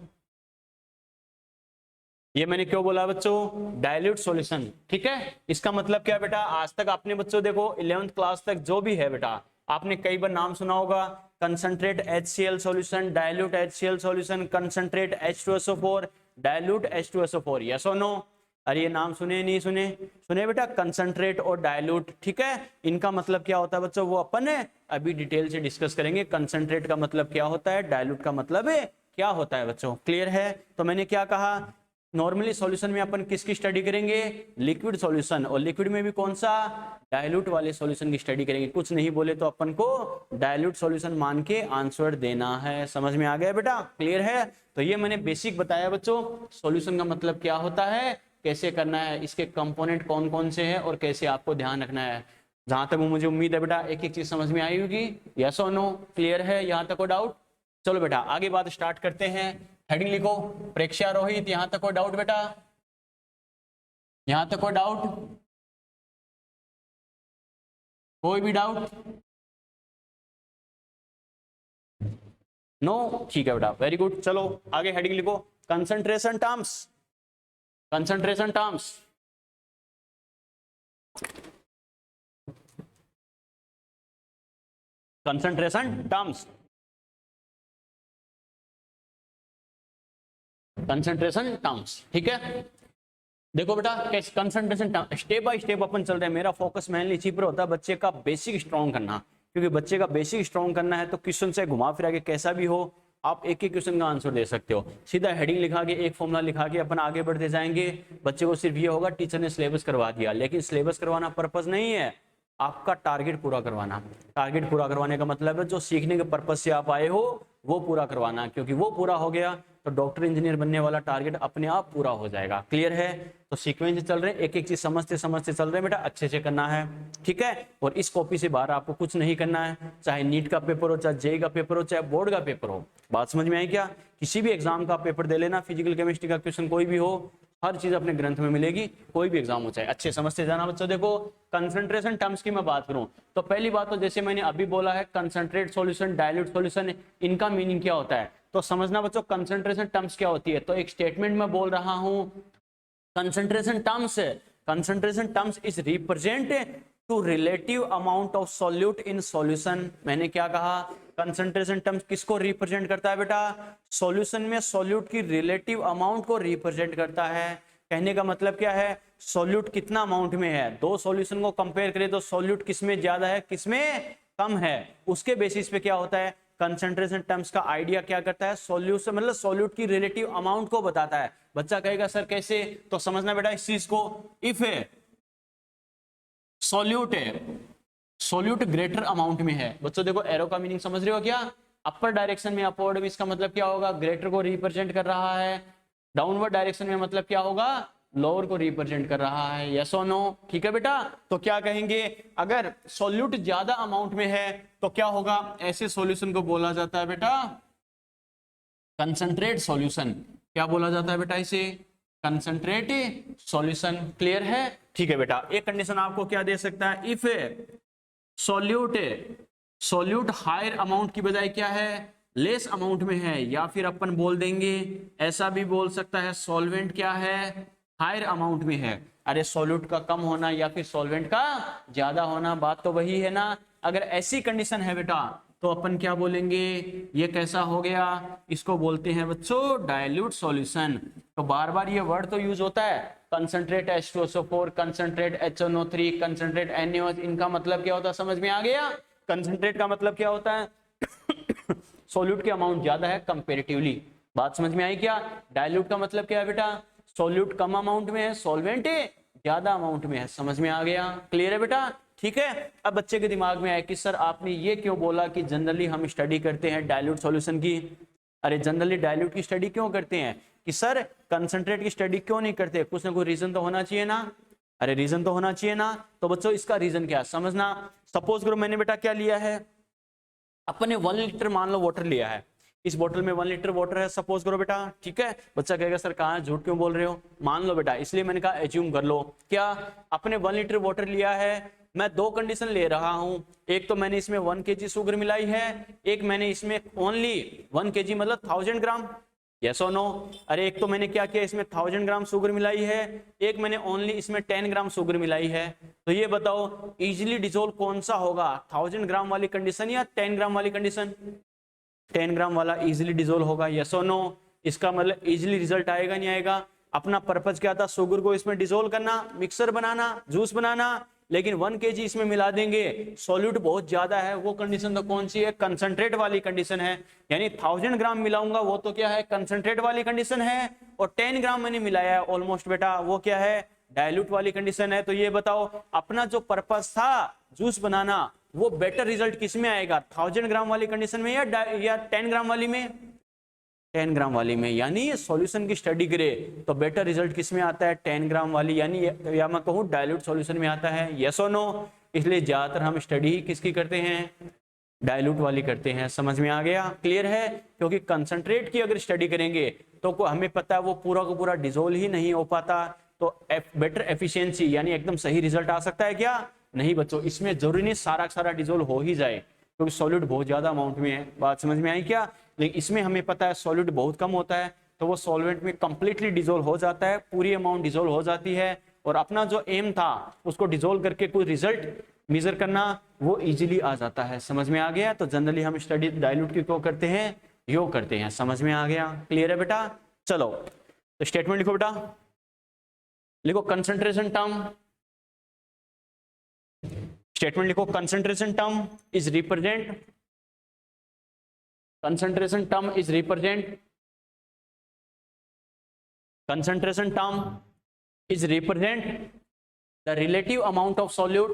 ये मैंने क्यों बोला बच्चों, डाइल्यूट सॉल्यूशन। ठीक है, इसका मतलब क्या बेटा, आज तक आपने बच्चों देखो 11th क्लास तक जो भी है बेटा आपने कई बार नाम सुना होगा, concentrate HCl solution, dilute HCl solution, concentrate H2SO4, dilute H2SO4, yes और नो? अरे ये नाम सुने नहीं सुने? सुने बेटा, कंसंट्रेट और डाइल्यूट। ठीक है, इनका मतलब क्या होता है बच्चों वो अपन अभी डिटेल से डिस्कस करेंगे। कंसंट्रेट का मतलब क्या होता है, डाइल्यूट का मतलब क्या होता है बच्चों। क्लियर है? तो मैंने क्या कहा, नॉर्मली सॉल्यूशन में अपन किसकी स्टडी करेंगे, लिक्विड सॉल्यूशन, और लिक्विड में भी कौन सा, डाइल्यूट वाले सॉल्यूशन की स्टडी करेंगे। कुछ नहीं बोले तो अपन को डाइल्यूट सॉल्यूशन मान के आंसर देना है। समझ में आ गया बेटा, क्लियर है। तो ये मैंने बेसिक बताया बच्चों, सॉल्यूशन का मतलब क्या होता है, कैसे करना है, इसके कंपोनेंट कौन कौन से हैं और कैसे आपको ध्यान रखना है। जहां तक मुझे उम्मीद है बेटा एक एक चीज समझ में आई होगी, यस और नो, क्लियर है, यहां तक कोई डाउट। चलो बेटा आगे बात स्टार्ट करते हैं। हेडिंग लिखो, प्रेक्षारोहित, यहां तक कोई डाउट बेटा, यहां तक कोई डाउट, कोई भी डाउट, नो, ठीक है बेटा, वेरी गुड। चलो आगे हेडिंग लिखो, concentration terms, concentration terms, concentration terms, concentration terms, ठीक है। देखो बेटा कैसे concentration term, step by step अपन चल रहे हैं। मेरा फोकस मेनली इसी पर होता है, बच्चे का बेसिक स्ट्रॉन्ग करना, क्योंकि बच्चे का बेसिक स्ट्रॉन्ग करना है तो क्वेश्चन से घुमा फिरा के कैसा भी हो आप एक एक क्वेश्चन का आंसर दे सकते हो। सीधा हेडिंग लिखा के एक फॉर्मूला लिखा के अपन आगे बढ़ते जाएंगे। बच्चे को सिर्फ ये होगा टीचर ने सिलेबस करवा दिया, लेकिन सिलेबस करवाना पर्पस नहीं है, आपका टारगेट पूरा करवाना। टारगेट पूरा करवाने का मतलब है जो सीखने के पर्पस से आप आए हो वो पूरा करवाना, क्योंकि वो पूरा हो गया तो डॉक्टर इंजीनियर बनने वाला टारगेट अपने आप पूरा हो जाएगा। क्लियर है। तो सीक्वेंस से चल रहे हैं, एक एक चीज समझते समझते चल रहे हैं बेटा, अच्छे से करना है, ठीक है। और इस कॉपी से बाहर आपको कुछ नहीं करना है, चाहे नीट का पेपर हो, चाहे जेईई का पेपर हो, चाहे बोर्ड का पेपर हो। बात समझ में आई क्या? किसी भी एग्जाम का पेपर दे लेना, फिजिकल केमिस्ट्री का क्वेश्चन कोई भी हो, हर चीज अपने ग्रंथ में मिलेगी, कोई भी एग्जाम हो चाहे, अच्छे समझते जाना बच्चों। देखो कंसंट्रेशन टर्म्स की मैं बात करूं तो पहली बात तो जैसे मैंने अभी बोला है, कंसंट्रेट सॉल्यूशन, डाइल्यूट सॉल्यूशन, इनका मीनिंग क्या होता है तो समझना बच्चों। कंसंट्रेशन टर्म्स क्या होती है, तो एक स्टेटमेंट में बोल रहा हूं, concentration terms is represent to relative amount of solute in solution. मैंने क्या कहा, कंसंट्रेशन टर्म्स किसको रिप्रेजेंट करता है बेटा, सॉल्यूशन में सॉल्यूट की रिलेटिव अमाउंट को रिप्रेजेंट करता है। कहने का मतलब क्या है, सॉल्यूट कितना अमाउंट में है, दो सॉल्यूशन को कंपेयर करें तो सॉल्यूट किसमें ज्यादा है किसमें कम है, उसके बेसिस पे क्या होता है, कंसंट्रेशन टर्म्स का आइडिया क्या करता है, सॉल्यूशन मतलब सॉल्यूट की रिलेटिव अमाउंट को बताता है। बच्चा कहेगा सर कैसे, तो समझना बेटा इस चीज को, इफ है सॉल्यूट ग्रेटर अमाउंट में है। बच्चों देखो एरो का मीनिंग समझ रहे हो क्या, अपर डायरेक्शन में अपवर्ड में इसका मतलब क्या होगा, ग्रेटर को रिप्रेजेंट कर रहा है, डाउनवर्ड डायरेक्शन में मतलब क्या होगा, लोअर को रिप्रेजेंट कर रहा है। यस और नो, ठीक है बेटा। तो क्या कहेंगे, अगर सॉल्यूट ज्यादा अमाउंट में है तो क्या होगा, ऐसे सॉल्यूशन को बोला जाता है बेटा कंसंट्रेट सॉल्यूशन। क्या बोला जाता है बेटा इसे, कंसंट्रेट सॉल्यूशन। क्लियर है, ठीक है बेटा। एक कंडीशन आपको क्या दे सकता है, इफ सॉल्यूट हायर अमाउंट की बजाय क्या है, लेस अमाउंट में है, या फिर अपन बोल देंगे ऐसा भी बोल सकता है, सॉल्वेंट क्या है हायर अमाउंट में है। अरे सॉल्यूट का कम होना या फिर सॉल्वेंट का ज्यादा होना, बात तो वही है ना। अगर ऐसी कंडीशन है बेटा तो अपन क्या बोलेंगे, ये कैसा हो गया, इसको बोलते हैं बच्चों डाइल्यूट सॉल्यूशन। तो बार बार ये वर्ड तो यूज होता है, concentrate H2SO4, concentrate HNO3, concentrate NaOH, इनका मतलब क्या होता है समझ में आ गया। कंसंट्रेट का मतलब क्या होता है सॉल्यूट की अमाउंट ज्यादा है कंपेरेटिवली, बात समझ में आई क्या। डाइल्यूट का मतलब क्या है बेटा, सॉल्यूट कम अमाउंट में है, सॉल्वेंट ज्यादा अमाउंट में है, समझ में आ गया। क्लियर है बेटा, ठीक है। अब बच्चे के दिमाग में आया कि सर आपने ये क्यों बोला कि जनरली हम स्टडी करते हैं डाइल्यूट सॉल्यूशन की। अरे जनरली डाइल्यूट की स्टडी क्यों करते हैं, कि सर कंसंट्रेट की स्टडी क्यों नहीं करते, कुछ ना कोई रीजन तो होना चाहिए ना। अरे रीजन तो होना चाहिए ना। तो बच्चों इसका रीजन क्या है समझना। सपोज करो मैंने बेटा क्या लिया है, अपने 1 लीटर मान लो वाटर लिया है, इस बोतल में 1 लीटर वाटर है सपोज करो बेटा, ठीक है। बच्चा कहेगा सर कहाँ है, झूठ क्यों बोल रहे हो, मान लो बेटा, इसलिए मैंने कहा एज्यूम कर लो। क्या, अपने 1 लीटर वाटर लिया है, मैं दो कंडीशन ले रहा हूं, एक तो मैंने इसमें 1 kg शुगर मिलाई है, एक मैंने इसमें ओनली 1 kg मतलब 1000 ग्राम, यस और नो। अरे एक तो मैंने क्या किया, इसमें 1000 ग्राम शुगर मिलाई है, एक मैंने ओनली इसमें 10 ग्राम शुगर मिलाई है। तो ये बताओ इजीली डिजोल्व कौन सा होगा, 1000 ग्राम वाली कंडीशन या 10 ग्राम वाली कंडीशन, 10 ग्राम वाला इजीली डिजोल्व होगा, यस और नो। इसका मतलब इजीली रिजल्ट आएगा नहीं आएगा। अपना पर्पज क्या था, शुगर को इसमें डिजोल्व करना, मिक्सर बनाना, जूस बनाना, लेकिन 1 kg इसमें मिला देंगे, सॉल्यूट बहुत ज्यादा है, वो कंडीशन तो कौन सी है, कंसंट्रेट वाली कंडीशन है। यानी 1000 ग्राम मिलाऊंगा वो तो क्या है, कंसंट्रेट वाली कंडीशन है, और 10 ग्राम मैंने मिलाया है ऑलमोस्ट बेटा, वो क्या है, डाइल्यूट वाली कंडीशन है। तो ये बताओ अपना जो पर्पस था जूस बनाना, वो बेटर रिजल्ट किस में आएगा, 1000 ग्राम वाली कंडीशन में या 10 ग्राम वाली में, 10 ग्राम वाली में। यानी सॉल्यूशन की स्टडी करे तो बेटर रिजल्ट किस में आता है, 10 ग्राम वाली, यानी या मैं कहूँ डाइल्यूट सॉल्यूशन में आता है, यस और नो। इसलिए ज्यादातर हम स्टडी किसकी करते हैं, डाइल्यूट वाली करते हैं। समझ में आ गया, क्लियर है। क्योंकि कंसंट्रेट की अगर स्टडी करेंगे तो हमें पता है वो पूरा का पूरा डिजोल्व ही नहीं हो पाता, तो बेटर एफिशिएंसी यानी एकदम सही रिजल्ट आ सकता है क्या, नहीं बच्चों, इसमें जरूरी नहीं सारा सारा डिजोल्व हो ही जाए, क्योंकि सॉलिड बहुत ज्यादा अमाउंट में है। बात समझ में आई क्या। लेकिन इसमें हमें पता है सॉलिड बहुत कम होता है, तो वो सॉल्वेंट में कंप्लीटली डिजोल्व हो जाता है, पूरी अमाउंट डिजोल्व हो जाती है, और अपना जो एम था उसको डिजोल्व करके कोई रिजल्ट मेजर करना वो इजीली आ जाता है। समझ में आ गया। तो जनरली हम स्टडी डाइल्यूट की क्यों करते हैं, यो करते हैं। समझ में आ गया, क्लियर है बेटा। चलो तो स्टेटमेंट लिखो बेटा, लिखो कंसंट्रेशन टर्म, स्टेटमेंट लिखो concentration term is represent, concentration term is represent, concentration term is represent the relative amount of solute,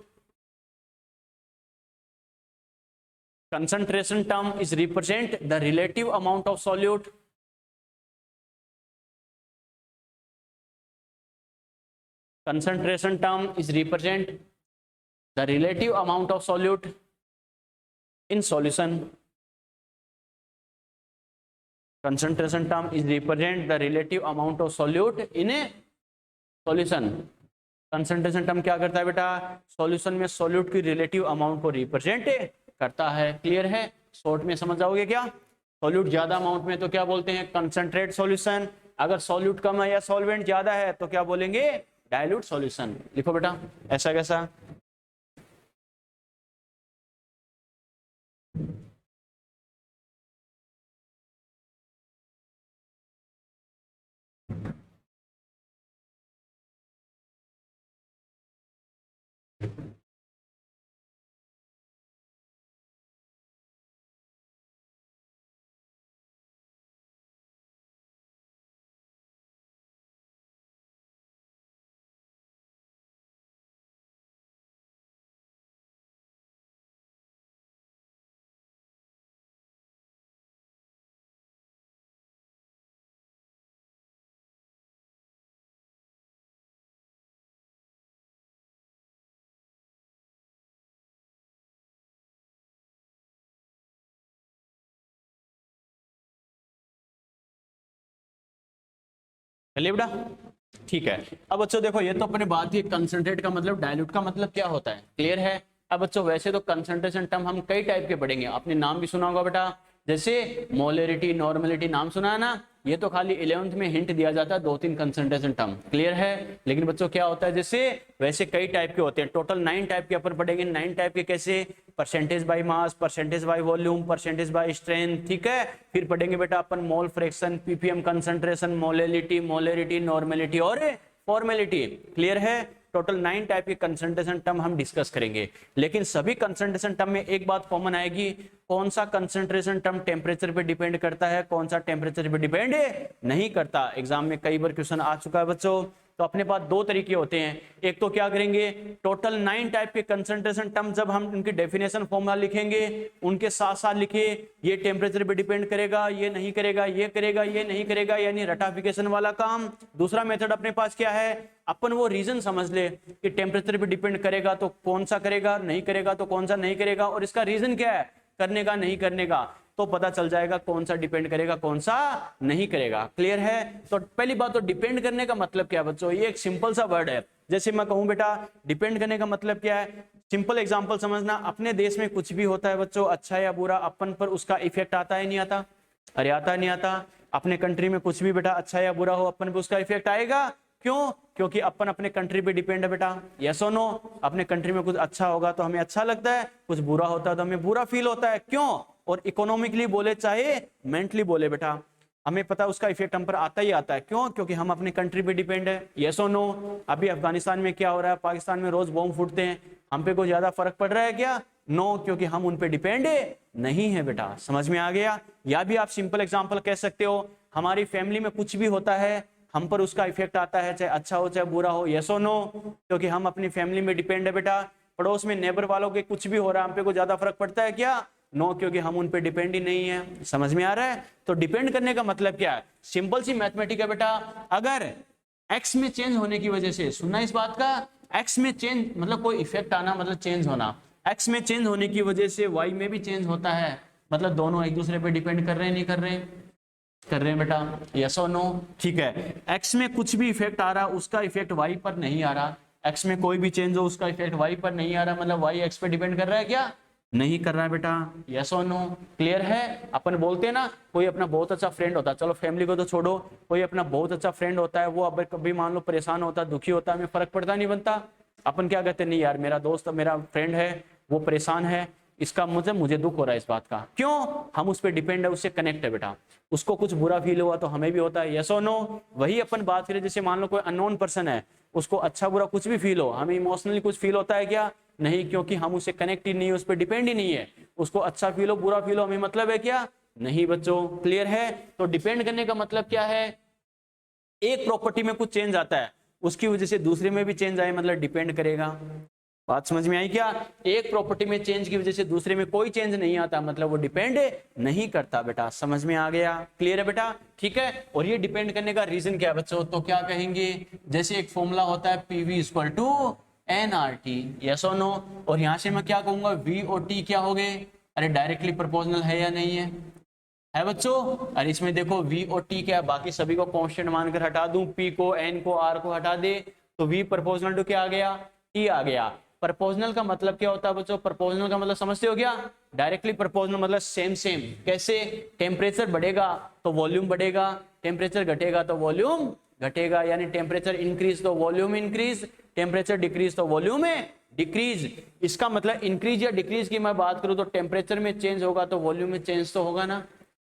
concentration term is represent the relative amount of solute, concentration term is represent the relative amount of solute in solution, concentration term is represent the relative amount of solute in a solution। concentration term क्या करता है बेटा, solution में solute की relative amount को represent करता है। Clear है, शॉर्ट में समझ जाओगे क्या। सॉल्यूट ज्यादा अमाउंट में तो क्या बोलते हैं, कंसंट्रेट सॉल्यूशन, अगर सॉल्यूट कम है या सॉल्वेंट ज्यादा है तो क्या बोलेंगे, डाइल्यूट सॉल्यूशन। लिखो बेटा, ऐसा कैसा, चलिए बेटा ठीक है। अब बच्चों देखो ये तो अपने बात ही, कंसंट्रेट का मतलब डाइल्यूट का मतलब क्या होता है, क्लियर है। अब बच्चों वैसे तो कंसंट्रेशन टर्म हम कई टाइप के पढ़ेंगे, आपने नाम भी सुना होगा बेटा, जैसे मोलरिटी, नॉर्मलिटी, नाम सुना है ना। ये तो खाली 11th में हिंट दिया जाता है, 2-3 कंसंट्रेशन टर्म, क्लियर है। लेकिन बच्चों क्या होता है, जैसे वैसे कई टाइप के होते हैं, टोटल 9 टाइप के अपन पढ़ेंगे। 9 टाइप के कैसे, percentage by mass, percentage by volume, percentage by strength, ठीक है। फिर पढ़ेंगे बेटा अपन mole fraction, PPM concentration, molarity, molarity, normality और फॉर्मेलिटी, क्लियर है। टोटल 9 टाइप के कंसंट्रेशन टर्म हम डिस्कस करेंगे। लेकिन सभी कंसंट्रेशन टर्म में एक बात कॉमन आएगी, कौन सा कंसंट्रेशन टर्म टेम्परेचर पे डिपेंड करता है, कौन सा टेम्परेचर पे डिपेंड नहीं करता। एग्जाम में कई बार क्वेश्चन आ चुका है बच्चों। तो अपने पास 2 तरीके होते हैं, एक तो क्या करेंगे, टोटल 9 टाइप के कंसंट्रेशन टर्म जब हम उनकी डेफिनेशन फॉर्मूला लिखेंगे उनके साथ साथ लिखे ये टेम्परेचर पे डिपेंड करेगा, ये नहीं करेगा, ये करेगा, ये नहीं करेगा, यानी रटाफिकेशन वाला काम। दूसरा मेथड अपने पास क्या है, अपन वो रीजन समझ ले कि टेम्परेचर पे डिपेंड करेगा तो कौन सा करेगा, नहीं करेगा तो कौन सा नहीं करेगा, और इसका रीजन क्या है करने का, नहीं करने का, तो पता चल जाएगा कौन सा डिपेंड करेगा, कौन सा नहीं करेगा। क्लियर है। तो पहली बात तो डिपेंड करने का मतलब क्या है बच्चों, ये एक सिंपल सा वर्ड है। जैसे मैं कहूं बेटा डिपेंड करने का मतलब क्या है, सिंपल एग्जांपल समझना। अपने देश में कुछ भी होता है बच्चों, अच्छा या बुरा, अपन पर उसका इफेक्ट आता है नहीं आता, अरे आता नहीं आता। अपने कंट्री में कुछ भी बेटा अच्छा या बुरा हो, अपन पर उसका इफेक्ट आएगा, क्यों, क्योंकि अपन अपने कंट्री पे डिपेंड है बेटा, यस और नो। अपने कंट्री में कुछ अच्छा होगा तो हमें अच्छा लगता है, कुछ बुरा होता है तो हमें बुरा फील होता है, क्यों। और इकोनॉमिकली बोले चाहे मेंटली बोले बेटा, हमें पता है उसका इफेक्ट हम पर आता ही आता है, क्यों, क्योंकि हम अपने कंट्री पे डिपेंड है, यस और नो। अभी अफगानिस्तान में क्या हो रहा है, पाकिस्तान में रोज बॉम्ब फूटते हैं, हम पे कोई ज्यादा फर्क पड़ रहा है क्या, नो, क्योंकि हम उन पे डिपेंड नहीं है बेटा। समझ में आ गया। या भी आप सिंपल एग्जांपल कह सकते हो, हमारी फैमिली में कुछ भी होता है हम पर उसका इफेक्ट आता है, चाहे अच्छा हो चाहे बुरा हो, यस और नो, क्योंकि हम अपनी फैमिली में डिपेंड है बेटा। पड़ोस में नेबर वालों के कुछ भी हो रहा है, हम पे कोई ज्यादा फर्क पड़ता है क्या? नो, क्योंकि हम उन पे डिपेंड ही नहीं है। समझ में आ रहा है? तो डिपेंड करने का मतलब क्या है? सिंपल सी मैथमेटिक है बेटा। अगर एक्स में चेंज होने की वजह से, सुनना इस बात का, एक्स में चेंज मतलब कोई इफेक्ट आना, मतलब चेंज होना, एक्स में चेंज होने की वजह से वाई में भी चेंज होता है, मतलब दोनों एक दूसरे पे डिपेंड कर रहे हैं, नहीं कर रहे? कर रहे हैं बेटा, यस और नो? ठीक है, एक्स में कुछ भी इफेक्ट आ रहा, उसका इफेक्ट वाई पर नहीं आ रहा। एक्स में कोई भी चेंज हो, उसका इफेक्ट वाई पर नहीं आ रहा, मतलब वाई एक्स पे डिपेंड कर रहा है क्या? नहीं कर रहा है बेटा, यस और नो? क्लियर है? अपन बोलते हैं ना, कोई अपना बहुत अच्छा फ्रेंड होता है, चलो फैमिली को तो छोड़ो, कोई अपना बहुत अच्छा फ्रेंड होता है, वो अब कभी मान लो परेशान होता है, दुखी होता है, हमें फर्क पड़ता नहीं बनता। अपन क्या कहते हैं, नहीं यार मेरा दोस्त, मेरा फ्रेंड है, वो परेशान है, इसका मुझे दुख हो रहा है इस बात का। क्यों? हम उस पर डिपेंड है, उससे कनेक्ट है बेटा। उसको कुछ बुरा फील हुआ तो हमें भी होता है, यस और नो? वही अपन बात करें, जैसे मान लो कोई अननोन पर्सन है, उसको अच्छा बुरा कुछ भी फील हो, हमें इमोशनली कुछ फील होता है क्या? नहीं, क्योंकि हम उससे कनेक्ट ही नहीं है, उस पर डिपेंड ही नहीं है। उसको अच्छा फील हो बुरा फील हो, हमें मतलब है क्या? नहीं बच्चों, क्लियर है? तो डिपेंड करने का मतलब क्या है? एक प्रॉपर्टी में कुछ चेंज आता है, उसकी वजह से दूसरे में भी चेंज आए, मतलब डिपेंड करेगा। बात समझ में आई क्या? एक प्रॉपर्टी में चेंज की वजह से दूसरे में कोई चेंज नहीं आता, मतलब वो डिपेंड नहीं करता बेटा। समझ में आ गया? क्लियर है बेटा? ठीक है। और ये डिपेंड करने का रीजन क्या है बच्चों? तो क्या कहेंगे, जैसे एक फॉर्मूला होता है PV equal to NRT, yes और नो? और यहां से मैं क्या कहूंगा, V और T क्या हो गए? अरे डायरेक्टली प्रोपोर्शनल है या नहीं है बच्चों? अरे इसमें देखो V और T क्या है, बाकी सभी को कांस्टेंट मानकर हटा दूं, P को, N को, R को हटा दे, तो V प्रोपोर्शनल टू क्या आ गया? T आ गया। प्रोपोर्शनल का मतलब क्या होता है बच्चों? प्रोपोर्शनल का मतलब समझते हो क्या? डायरेक्टली प्रोपोर्शनल मतलब सेम सेम। कैसे? टेम्परेचर बढ़ेगा तो वॉल्यूम बढ़ेगा, टेम्परेचर घटेगा तो वॉल्यूम घटेगा, यानी टेम्परेचर इंक्रीज तो वॉल्यूम इंक्रीज, टेम्परेचर डिक्रीज तो वॉल्यूम में डिक्रीज। इसका मतलब इंक्रीज या डिक्रीज की मैं बात करूं तो टेम्परेचर में चेंज होगा तो वॉल्यूम में चेंज तो होगा ना,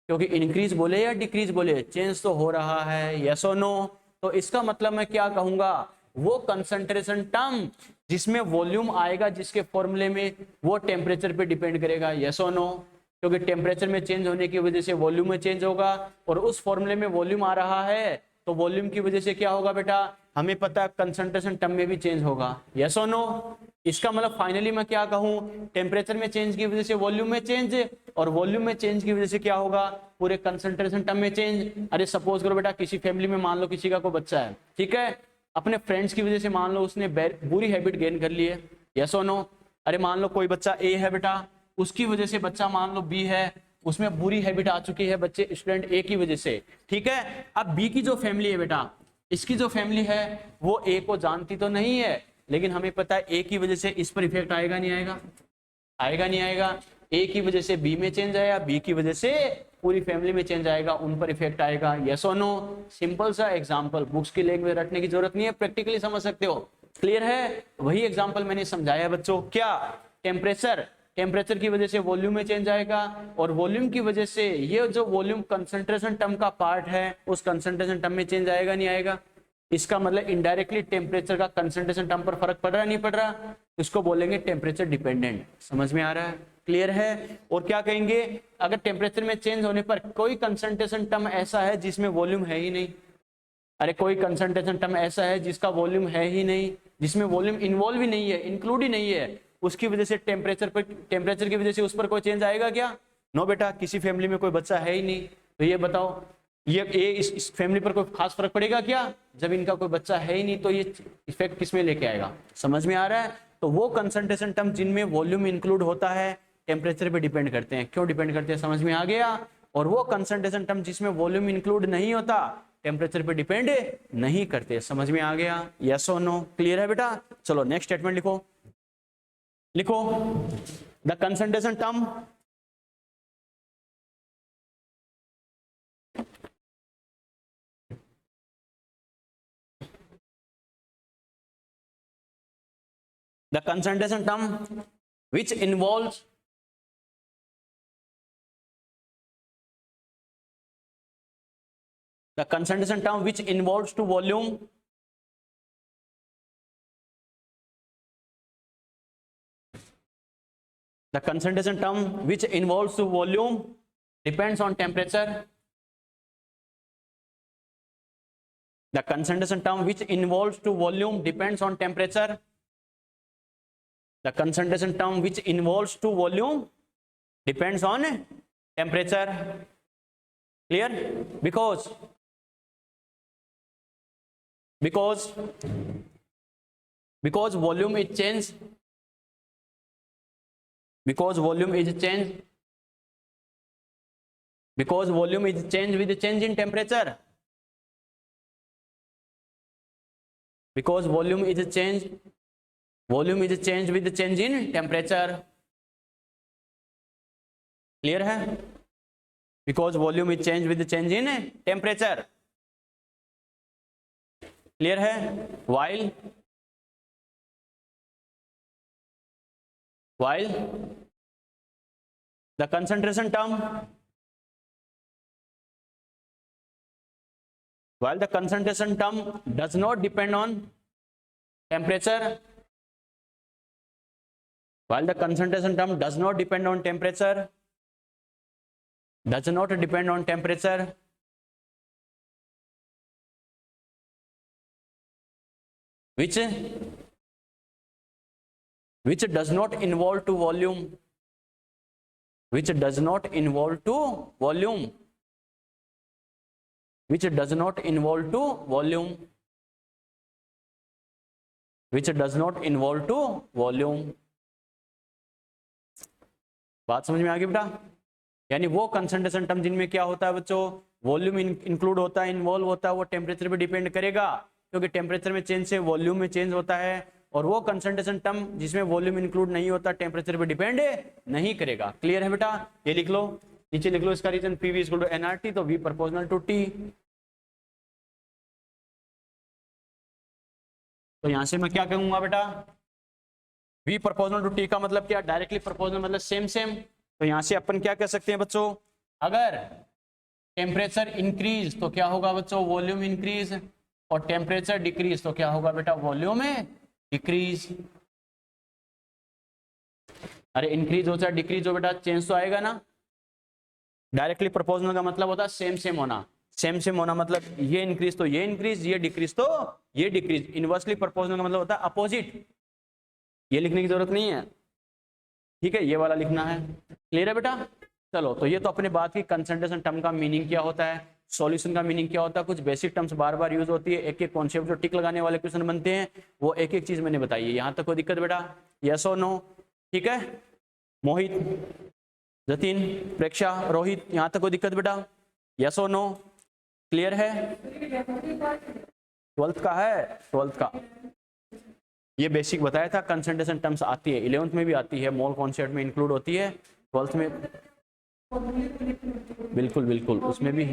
क्योंकि इंक्रीज बोले या डिक्रीज बोले, चेंज तो हो रहा है, यस और नो? तो इसका मतलब मैं क्या कहूंगा, वो कंसंट्रेशन टर्म जिसमें वॉल्यूम आएगा जिसके फॉर्मूले में, वो टेम्परेचर पे डिपेंड करेगा, यस और नो? क्योंकि टेम्परेचर में चेंज होने की वजह से वॉल्यूम में चेंज होगा, और उस फॉर्मूले में वॉल्यूम आ रहा है तो वॉल्यूम की वजह से क्या होगा बेटा? हमें पता है कंसंट्रेशन टर्म में भी चेंज होगा, यस और नो? इसका मतलब फाइनली मैं क्या कहूं, टेम्परेचर में चेंज की वजह से वॉल्यूम में चेंज, और वॉल्यूम में चेंज की वजह से क्या होगा? पूरे कंसंट्रेशन टर्म में चेंज। अरे सपोज करो बेटा, किसी फैमिली में मान लो किसी का कोई बच्चा है, ठीक है, अपने फ्रेंड्स की वजह से मान लो उसने बुरी हैबिट गेन कर ली है, यस और नो? अरे मान लो कोई बच्चा A है बेटा, उसकी वजह से बच्चा मान लो B है, उसमें बुरी हैबिट आ चुकी है बच्चे स्टूडेंट A की वजह से, ठीक है। अब B की जो फैमिली है बेटा, इसकी जो फैमिली है वो A को जानती तो नहीं है, लेकिन हमें पता है A की वजह से इस पर इफेक्ट आएगा नहीं आएगा? आएगा नहीं आएगा? A की वजह से B में चेंज आया, B की वजह से पूरी फैमिली में चेंज आएगा, उन पर इफेक्ट आएगा, यस और नो? सिंपल सा एग्जांपल, बुक्स की लैंग्वेज रटने की जरूरत नहीं है, प्रैक्टिकली समझ सकते हो। क्लियर है? वही एग्जांपल मैंने समझाया बच्चों। क्या? टेम्परेचर की वजह से वॉल्यूम में चेंज आएगा, और वॉल्यूम की वजह से ये जो वॉल्यूम कंसंट्रेशन टर्म का पार्ट है, उस कंसंट्रेशन टर्म में चेंज आएगा नहीं आएगा? इसका मतलब इनडायरेक्टली टेम्परेचर का कंसंट्रेशन टर्म पर फर्क पड़ रहा है नहीं पड़ रहा? इसको बोलेंगे टेम्परेचर डिपेंडेंट। समझ में आ रहा है? क्लियर है? और क्या कहेंगे, अगर टेम्परेचर में चेंज होने पर कोई कंसंट्रेशन टर्म ऐसा है जिसमें वॉल्यूम है ही नहीं, अरे कोई कंसंट्रेशन टर्म ऐसा है जिसका वॉल्यूम है ही नहीं, जिसमें वॉल्यूम इन्वॉल्व ही नहीं है, इंक्लूड ही नहीं है, उसकी वजह से टेम्परेचर की वजह से उस पर कोई चेंज आएगा क्या? नो बेटा, किसी फैमिली में कोई बच्चा है ही नहीं, तो ये बताओ ये इस फैमिली पर कोई खास फर्क पड़ेगा क्या? जब इनका कोई बच्चा है ही नहीं तो ये इफेक्ट किसमें लेके आएगा? समझ में आ रहा है? तो वो कंसंट्रेशन टर्म जिनमें वॉल्यूम इंक्लूड होता है टेम्परेचर पे डिपेंड करते हैं। क्यों डिपेंड करते हैं? समझ में आ गया? और वो कंसंट्रेशन टर्म जिसमें वॉल्यूम इंक्लूड नहीं होता टेम्परेचर पे डिपेंड नहीं करते। समझ में आ गया? यस और नो? क्लियर है बेटा? चलो नेक्स्ट स्टेटमेंट लिखो। लिखो, the concentration term which involves the concentration term which involves to volume the concentration term which involves to volume depends on temperature the concentration term which involves to volume depends on temperature. The concentration term which involves to volume depends on temperature. Clear? Because volume is changed, because volume is changed with the change in temperature, because volume is changed with the change in temperature। Clear है? because volume is changed with the change in temperature। Clear है? while the concentration term does not depend on temperature, which does not involve to volume, which does not involve to volume, which does not involve to volume, which does not involve to volume। बात समझ में आ गई बेटा? यानी वो concentration term जिनमें क्या होता है बच्चों, वॉल्यूम इंक्लूड होता है, इन्वॉल्व होता है, वो टेम्परेचर पे डिपेंड करेगा, क्योंकि टेम्परेचर में चेंज से वॉल्यूम में चेंज होता है। और वो कंसंट्रेशन टर्म जिसमें वॉल्यूम इंक्लूड नहीं होता, टेम्परेचर पे डिपेंड नहीं करेगा। क्लियर है बेटा? ये लिख लो, नीचे लिख लो इसका reason, PV equal to NRT, तो वी प्रोपोर्शनल टू टी। तो यहां से मैं क्या कहूंगा बेटा, वी प्रोपोर्शनल टू टी का मतलब क्या, डायरेक्टली प्रोपोर्शनल मतलब सेम सेम। तो यहां से अपन क्या कह सकते हैं बच्चों, अगर टेम्परेचर इंक्रीज तो क्या होगा बच्चों, वॉल्यूम इंक्रीज, और टेम्परेचर डिक्रीज तो क्या होगा बेटा, वॉल्यूम में डिक्रीज। अरे इंक्रीज हो चाहे डिक्रीज हो बेटा, चेंज तो आएगा ना। डायरेक्टली प्रोपोर्शनल का मतलब होता है सेम सेम होना, सेम सेम होना मतलब ये इंक्रीज तो ये इंक्रीज, ये डिक्रीज तो ये डिक्रीज। इनवर्सली प्रोपोर्शनल का मतलब होता है अपोजिट। ये लिखने की जरूरत नहीं है, ठीक है, ये वाला लिखना है। क्लियर है बेटा? चलो, तो ये तो अपने बात की कंसंट्रेशन टर्म का मीनिंग क्या होता है, सॉल्यूशन का मीनिंग क्या होता है, कुछ बेसिक टर्म्स बार बार यूज होती है, एक एक कॉन्सेप्ट जो टिक लगाने वाले क्वेश्चन बनते हैं वो एक एक चीज मैंने बताई है। यहाँ तक कोई दिक्कत बेटा? यस और नो? ठीक है, मोहित, जतिन, प्रेक्षा, रोहित, यहाँ तक कोई दिक्कत बेटा? यस और नो? क्लियर है? 12th का है, 12th का ये बेसिक बताया था। कंसंट्रेशन टर्म्स आती है, 11th में भी आती है, मोल कॉन्सेप्ट में इंक्लूड होती है, 12th में बिल्कुल बिल्कुल उसमें भी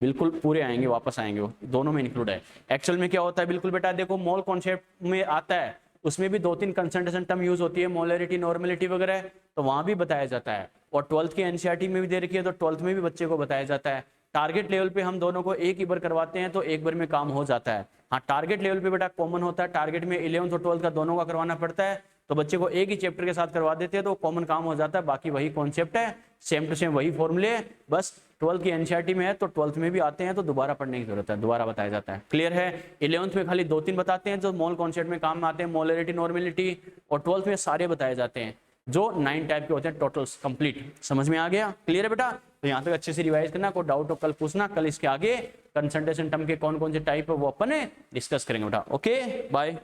बिल्कुल पूरे आएंगे, वापस आएंगे, वो दोनों में इंक्लूड है। एक्चुअल में क्या होता है बिल्कुल बेटा, देखो मोल कॉन्सेप्ट में आता है, उसमें भी 2-3 कंसंट्रेशन टर्म यूज होती है, मोलरिटी, नॉर्मलिटी वगैरह, तो वहां भी बताया जाता है। और 12th की एनसीईआरटी में भी दे रखी है, तो 12th में भी बच्चे को बताया जाता है। टारगेट लेवल पे हम दोनों को एक ही बार करवाते हैं तो एक बार में काम हो जाता है। हाँ, टारगेट लेवल पे बेटा कॉमन होता है, टारगेट में 11th और 12th का दोनों का करवाना पड़ता है, तो बच्चे को एक ही चैप्टर के साथ करवा देते हैं तो कॉमन काम हो जाता है। बाकी वही कॉन्सेप्ट है, सेम टू सेम वही फॉर्मूले, बस 12th की एनसीईआरटी में है तो 12th में भी आते हैं, तो दोबारा पढ़ने की जरूरत है, दोबारा बताया जाता है। क्लियर है? 11th में खाली 2-3 बताते हैं जो मोल कॉन्सेप्ट में काम में आते हैं, मोलरिटी, नॉर्मलिटी, और 12th में सारे बताए जाते हैं जो 9 टाइप के होते हैं टोटल्स कंप्लीट। समझ में आ गया? क्लियर है बेटा? तो यहाँ तक अच्छे से रिवाइज करना, कोई डाउट हो कल पूछना, कल इसके आगे कंसंट्रेशन टर्म के कौन कौन से टाइप है वो अपन डिस्कस करेंगे बेटा। Okay, bye.